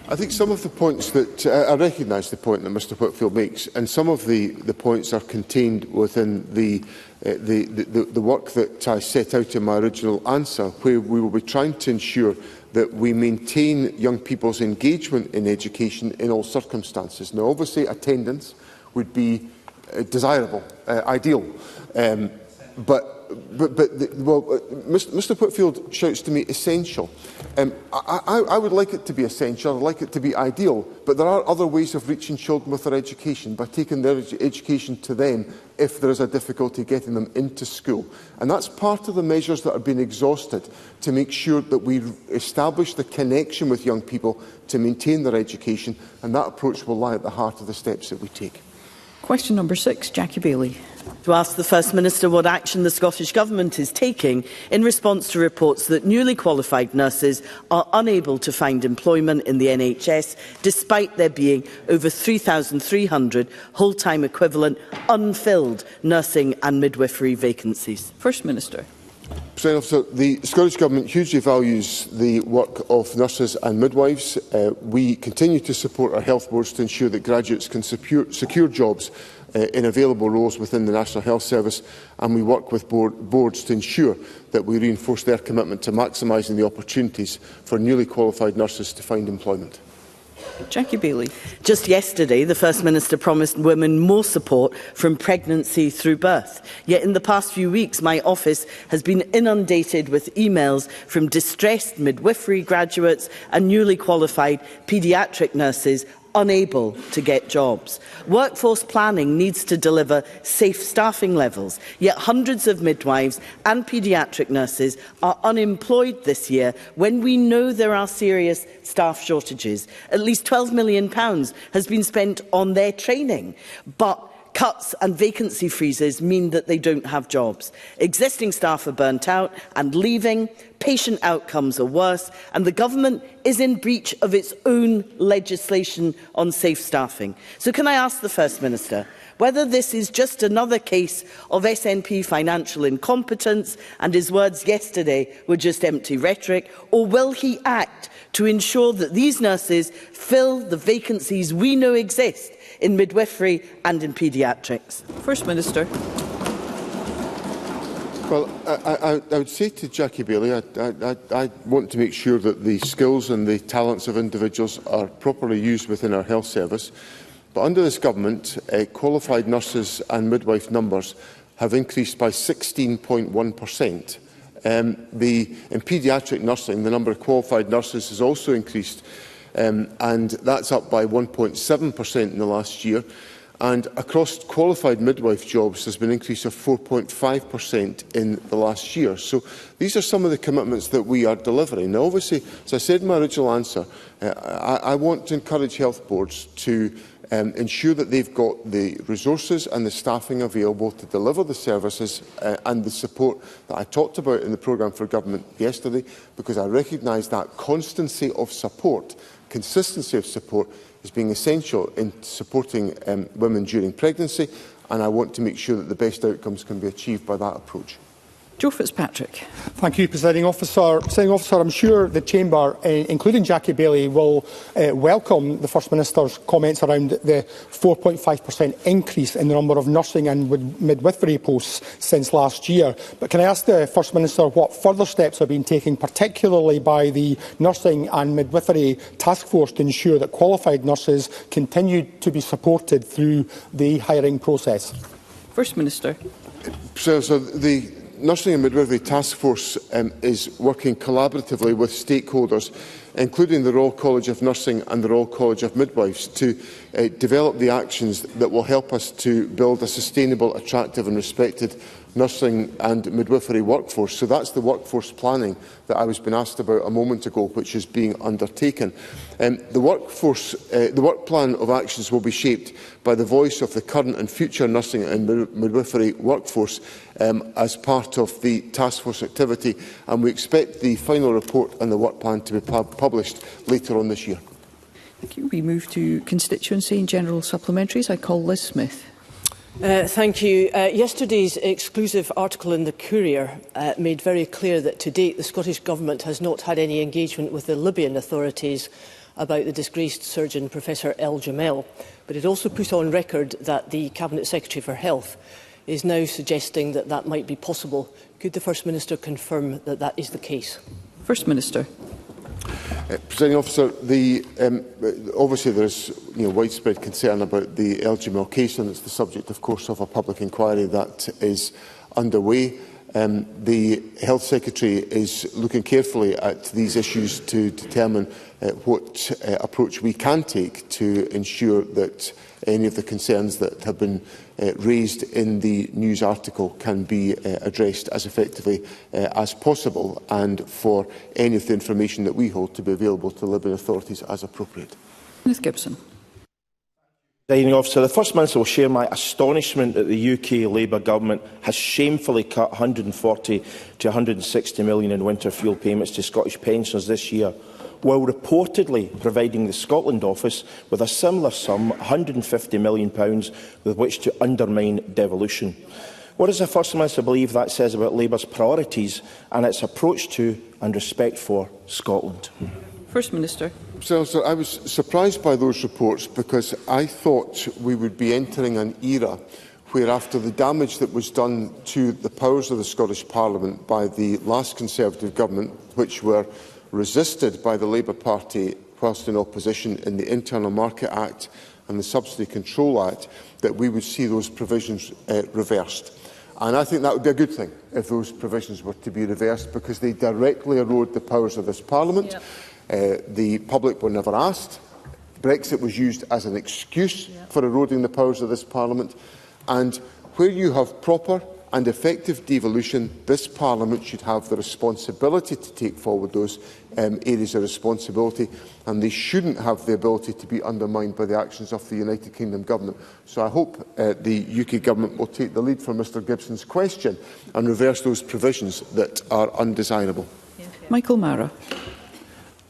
I think some of the points that I recognise the point that Mr Whitfield makes, and some of the points are contained within the work that I set out in my original answer, where we will be trying to ensure that we maintain young people's engagement in education in all circumstances. Now, obviously, attendance would be desirable, ideal, Mr Whitfield shouts to me essential. I would like it to be essential, I'd like it to be ideal, but there are other ways of reaching children with their education, by taking their education to them if there is a difficulty getting them into school. And that's part of the measures that are being exhausted to make sure that we establish the connection with young people to maintain their education, and that approach will lie at the heart of the steps that we take. Question number 6, Jackie Baillie. To ask the First Minister what action the Scottish Government is taking in response to reports that newly qualified nurses are unable to find employment in the NHS despite there being over 3,300 whole-time equivalent unfilled nursing and midwifery vacancies. First Minister. President Officer, the Scottish Government hugely values the work of nurses and midwives. We continue to support our health boards to ensure that graduates can secure jobs in available roles within the National Health Service, and we work with boards to ensure that we reinforce their commitment to maximising the opportunities for newly qualified nurses to find employment. Jackie Baillie. Just yesterday, the First Minister promised women more support from pregnancy through birth. Yet in the past few weeks, my office has been inundated with emails from distressed midwifery graduates and newly qualified paediatric nurses unable to get jobs. Workforce planning needs to deliver safe staffing levels, yet hundreds of midwives and paediatric nurses are unemployed this year when we know there are serious staff shortages. At least £12 million has been spent on their training, but cuts and vacancy freezes mean that they don't have jobs. Existing staff are burnt out and leaving, patient outcomes are worse, and the government is in breach of its own legislation on safe staffing. So can I ask the First Minister whether this is just another case of SNP financial incompetence and his words yesterday were just empty rhetoric, or will he act to ensure that these nurses fill the vacancies we know exist in midwifery and in paediatrics? First Minister. Well, I would say to Jackie Baillie, I want to make sure that the skills and the talents of individuals are properly used within our health service. But under this government, qualified nurses and midwife numbers have increased by 16.1%. In paediatric nursing, the number of qualified nurses has also increased, and that's up by 1.7% in the last year. And across qualified midwife jobs, there's been an increase of 4.5% in the last year. So these are some of the commitments that we are delivering. Now, obviously, as I said in my original answer, I want to encourage health boards to ensure that they've got the resources and the staffing available to deliver the services and the support that I talked about in the programme for government yesterday, because I recognise that constancy of support, consistency of support is being essential in supporting women during pregnancy, and I want to make sure that the best outcomes can be achieved by that approach. Joe Fitzpatrick. Thank you, Presiding Officer. Presiding Officer, I'm sure the Chamber, including Jackie Baillie, will welcome the First Minister's comments around the 4.5% increase in the number of nursing and midwifery posts since last year. But can I ask the First Minister what further steps have been taken, particularly by the Nursing and Midwifery Task Force, to ensure that qualified nurses continue to be supported through the hiring process? First Minister. So the Nursing and Midwifery Task Force is working collaboratively with stakeholders, including the Royal College of Nursing and the Royal College of Midwives, to develop the actions that will help us to build a sustainable, attractive and respected nursing and midwifery workforce. So that's the workforce planning that I was being asked about a moment ago, which is being undertaken. The work plan of actions will be shaped by the voice of the current and future nursing and midwifery workforce as part of the task force activity, and we expect the final report and the work plan to be published later on this year. Thank you. We move to constituency and general supplementaries. I call Liz Smith. Thank you. Yesterday's exclusive article in the Courier made very clear that to date the Scottish Government has not had any engagement with the Libyan authorities about the disgraced surgeon Professor El Jamel. But it also put on record that the Cabinet Secretary for Health is now suggesting that that might be possible. Could the First Minister confirm that that is the case? First Minister. Presiding Officer, obviously there is widespread concern about the El Jamel case, and it's the subject, of course, of a public inquiry that is underway. The Health Secretary is looking carefully at these issues to determine what approach we can take to ensure that any of the concerns that have been raised in the news article can be addressed as effectively as possible, and for any of the information that we hold to be available to Libyan authorities as appropriate. Ms Gibson. Presiding Officer, the First Minister will share my astonishment that the UK Labour Government has shamefully cut £140 to £160 million in winter fuel payments to Scottish pensioners this year, while reportedly providing the Scotland Office with a similar sum, £150 million, with which to undermine devolution. What does the First Minister believe that says about Labour's priorities and its approach to and respect for Scotland? First Minister. I was surprised by those reports because I thought we would be entering an era where, after the damage that was done to the powers of the Scottish Parliament by the last Conservative government, which were resisted by the Labour Party whilst in opposition in the Internal Market Act and the Subsidy Control Act, that we would see those provisions reversed. And I think that would be a good thing if those provisions were to be reversed, because they directly erode the powers of this Parliament. Yep. The public were never asked. Brexit was used as an excuse for eroding the powers of this Parliament. And where you have proper and effective devolution, this Parliament should have the responsibility to take forward those areas of responsibility, and they shouldn't have the ability to be undermined by the actions of the United Kingdom Government. So I hope the UK Government will take the lead from Mr Gibson's question and reverse those provisions that are undesirable. Michael Mara.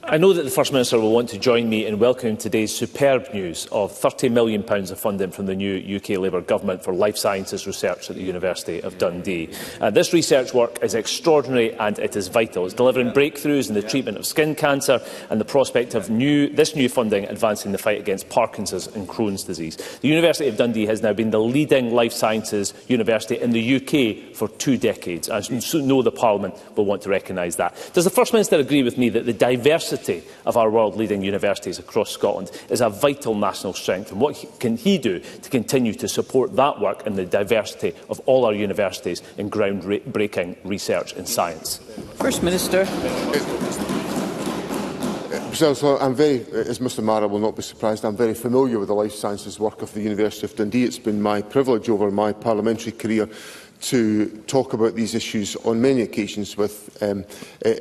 I know that the First Minister will want to join me in welcoming today's superb news of £30 million of funding from the new UK Labour Government for life sciences research at the University of Dundee. This research work is extraordinary and it is vital. It's delivering breakthroughs in the treatment of skin cancer, and the prospect of this new funding advancing the fight against Parkinson's and Crohn's disease. The University of Dundee has now been the leading life sciences university in the UK for 2 decades. I know the Parliament will want to recognise that. Does the First Minister agree with me that the diversity of our world-leading universities across Scotland is a vital national strength, and what can he do to continue to support that work and the diversity of all our universities in groundbreaking research in science? First Minister. So I'm as Mr Mara will not be surprised, I'm very familiar with the life sciences work of the University of Dundee. It's been my privilege over my parliamentary career to talk about these issues on many occasions with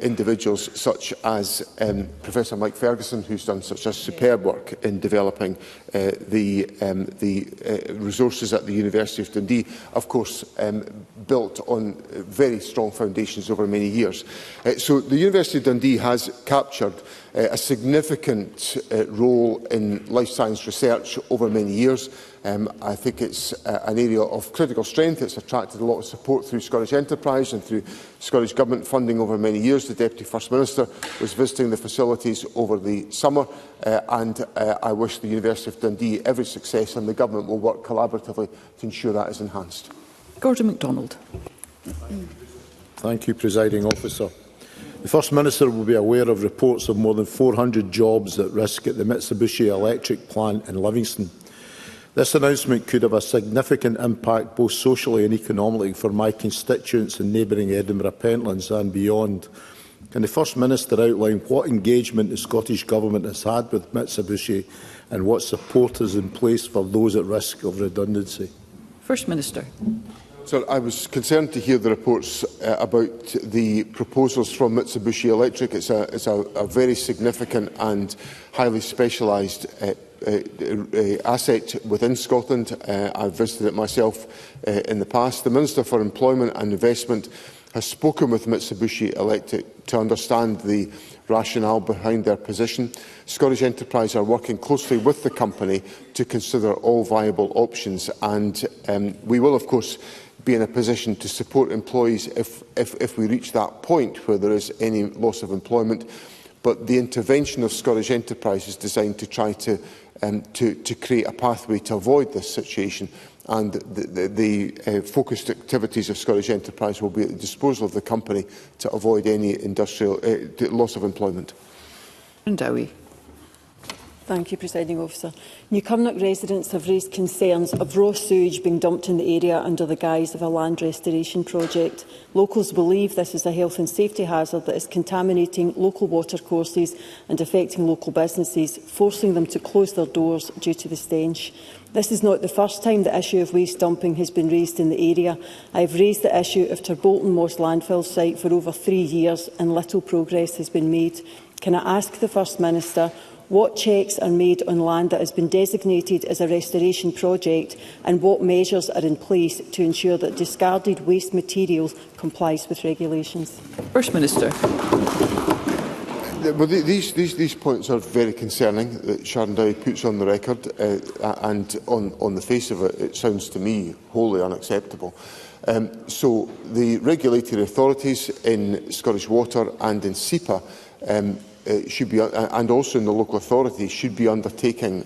individuals such as Professor Mike Ferguson, who's done such a superb work in developing the resources at the University of Dundee, of course built on very strong foundations over many years. So the University of Dundee has captured a significant role in life science research over many years. I think it's an area of critical strength. It's attracted a lot of support through Scottish Enterprise and through Scottish Government funding over many years. The Deputy First Minister was visiting the facilities over the summer, and I wish the University of Dundee every success, and the Government will work collaboratively to ensure that is enhanced. Gordon MacDonald. Thank you, Presiding Officer. The First Minister will be aware of reports of more than 400 jobs at risk at the Mitsubishi Electric plant in Livingston. This announcement could have a significant impact both socially and economically for my constituents in neighbouring Edinburgh Pentlands and beyond. Can the First Minister outline what engagement the Scottish Government has had with Mitsubishi and what support is in place for those at risk of redundancy? First Minister. So I was concerned to hear the reports about the proposals from Mitsubishi Electric. It's a very significant and highly specialised asset within Scotland. I've visited it myself in the past. The Minister for Employment and Investment has spoken with Mitsubishi Electric to understand the rationale behind their position. Scottish Enterprise are working closely with the company to consider all viable options, and we will, of course, be in a position to support employees if we reach that point where there is any loss of employment. But the intervention of Scottish Enterprise is designed to try to create a pathway to avoid this situation, and the focused activities of Scottish Enterprise will be at the disposal of the company to avoid any industrial loss of employment. Dowie. Thank you, Presiding Officer. Newcomnock residents have raised concerns of raw sewage being dumped in the area under the guise of a land restoration project. Locals believe this is a health and safety hazard that is contaminating local watercourses and affecting local businesses, forcing them to close their doors due to the stench. This is not the first time the issue of waste dumping has been raised in the area. I have raised the issue of Turbolton Moss landfill site for over 3 years and little progress has been made. Can I ask the First Minister What checks are made on land that has been designated as a restoration project, and what measures are in place to ensure that discarded waste materials complies with regulations? First Minister. Well, these points are very concerning that Sharon Dowie puts on the record, and on the face of it, it sounds to me wholly unacceptable. So the regulatory authorities in Scottish Water and in SEPA should be, and also in the local authorities, should be undertaking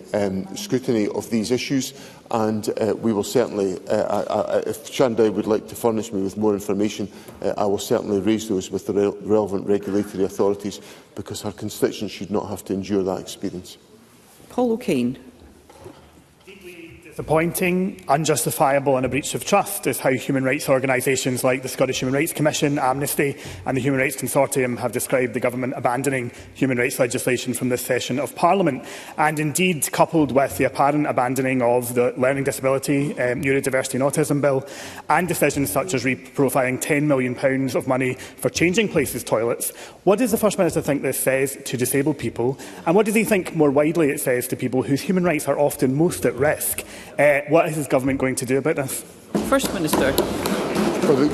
scrutiny of these issues. And we will certainly, if Sharon Dowie would like to furnish me with more information, I will certainly raise those with the relevant regulatory authorities, because her constituents should not have to endure that experience. Paul O'Kane. Disappointing, unjustifiable and a breach of trust is how human rights organisations like the Scottish Human Rights Commission, Amnesty and the Human Rights Consortium have described the government abandoning human rights legislation from this session of Parliament. And indeed, coupled with the apparent abandoning of the Learning Disability, Neurodiversity and Autism Bill, and decisions such as reprofiling £10 million of money for changing places toilets, what does the First Minister think this says to disabled people? And what does he think more widely it says to people whose human rights are often most at risk? What is his government going to do about this? First Minister. Well,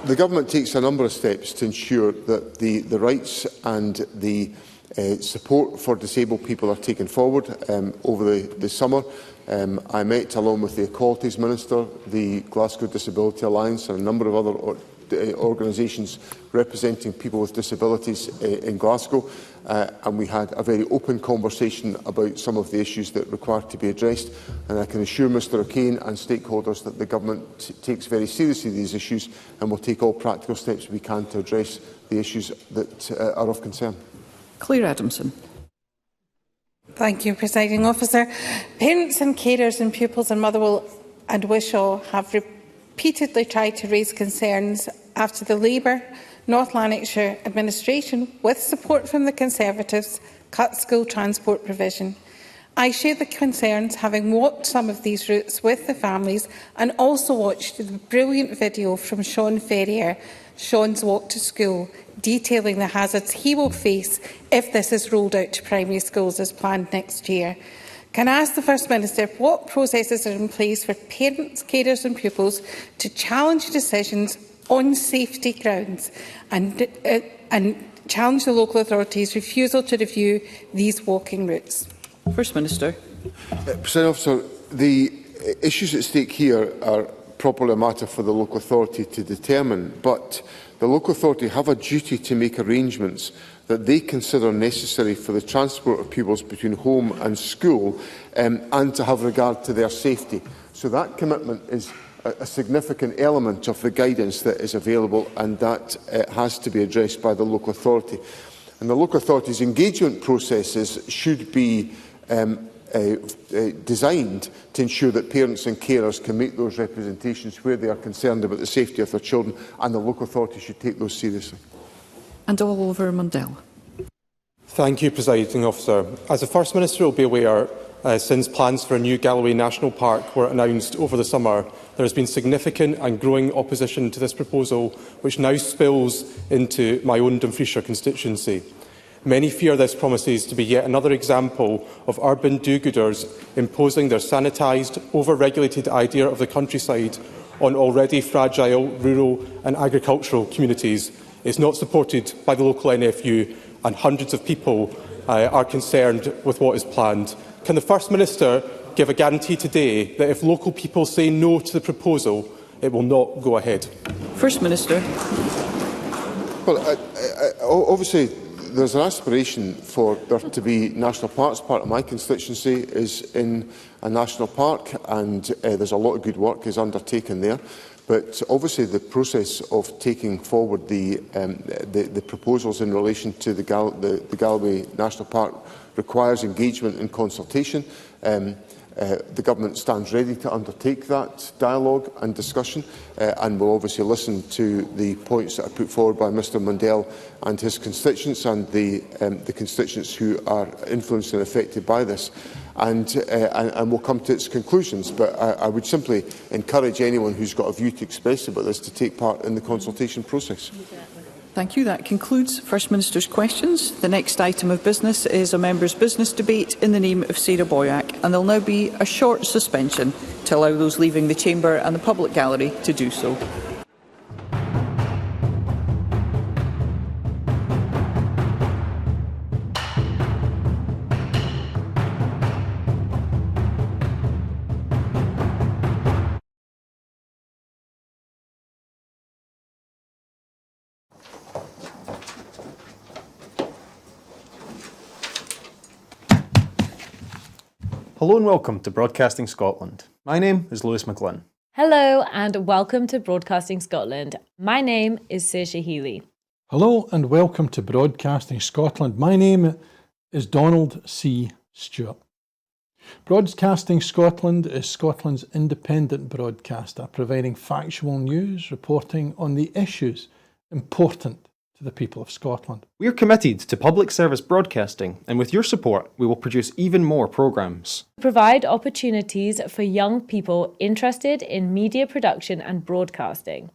the government takes a number of steps to ensure that the rights and the support for disabled people are taken forward. Over the summer, I met, along with the Equalities Minister, the Glasgow Disability Alliance and a number of other organisations representing people with disabilities in Glasgow, and we had a very open conversation about some of the issues that require to be addressed. And I can assure Mr O'Kane and stakeholders that the government takes very seriously these issues and will take all practical steps we can to address the issues that are of concern. Claire Adamson. Thank you, Presiding Officer. Parents and carers and pupils in Motherwell and Wishaw have repeatedly tried to raise concerns after the Labour North Lanarkshire administration, with support from the Conservatives, cut school transport provision. I share the concerns, having walked some of these routes with the families and also watched the brilliant video from Sean Ferrier, Sean's Walk to School, detailing the hazards he will face if this is rolled out to primary schools as planned next year. Can I ask the First Minister what processes are in place for parents, carers and pupils to challenge decisions on safety grounds and challenge the local authorities' refusal to review these walking routes? First Minister. President Officer, the issues at stake here are properly a matter for the local authority to determine, but the local authority have a duty to make arrangements that they consider necessary for the transport of pupils between home and school, and to have regard to their safety. So that commitment is a significant element of the guidance that is available, and that has to be addressed by the local authority. And the local authority's engagement processes should be designed to ensure that parents and carers can make those representations where they are concerned about the safety of their children, and the local authority should take those seriously. And Oliver Mundell. Thank you, Presiding Officer. As the First Minister will be aware, since plans for a new Galloway National Park were announced over the summer, there has been significant and growing opposition to this proposal, which now spills into my own Dumfriesshire constituency. Many fear this promises to be yet another example of urban do-gooders imposing their sanitised, over-regulated idea of the countryside on already fragile rural and agricultural communities. It's not supported by the local NFU, and hundreds of people are concerned with what is planned. Can the First Minister give a guarantee today that if local people say no to the proposal, it will not go ahead? First Minister. Well, obviously, there's an aspiration for there to be national parks. Part of my constituency is in a national park, and there's a lot of good work is undertaken there. But obviously, the process of taking forward the proposals in relation to the Galloway National Park requires engagement and consultation. The Government stands ready to undertake that dialogue and discussion, and will obviously listen to the points that are put forward by Mr Mundell and his constituents, and the constituents who are influenced and affected by this, and will come to its conclusions. But I would simply encourage anyone who's got a view to express about this to take part in the consultation process. Thank you. That concludes First Minister's questions. The next item of business is a member's business debate in the name of Sarah Boyack, and there will now be a short suspension to allow those leaving the chamber and the public gallery to do so. Hello and welcome to Broadcasting Scotland. My name is Lewis McGlynn. Hello and welcome to Broadcasting Scotland. My name is Saoirse Healy. Hello and welcome to Broadcasting Scotland. My name is Donald C. Stewart. Broadcasting Scotland is Scotland's independent broadcaster, providing factual news, reporting on the issues important to the people of Scotland. We are committed to public service broadcasting, and with your support, we will produce even more programmes. Provide opportunities for young people interested in media production and broadcasting,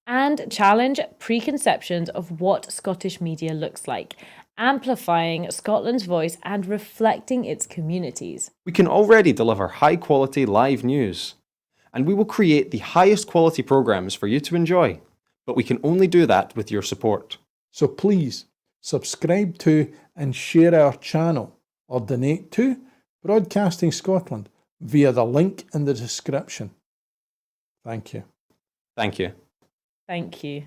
and challenge preconceptions of what Scottish media looks like, amplifying Scotland's voice and reflecting its communities. We can already deliver high-quality live news, and we will create the highest quality programmes for you to enjoy. But we can only do that with your support. So please subscribe to and share our channel or donate to Broadcasting Scotland via the link in the description. Thank you. Thank you. Thank you.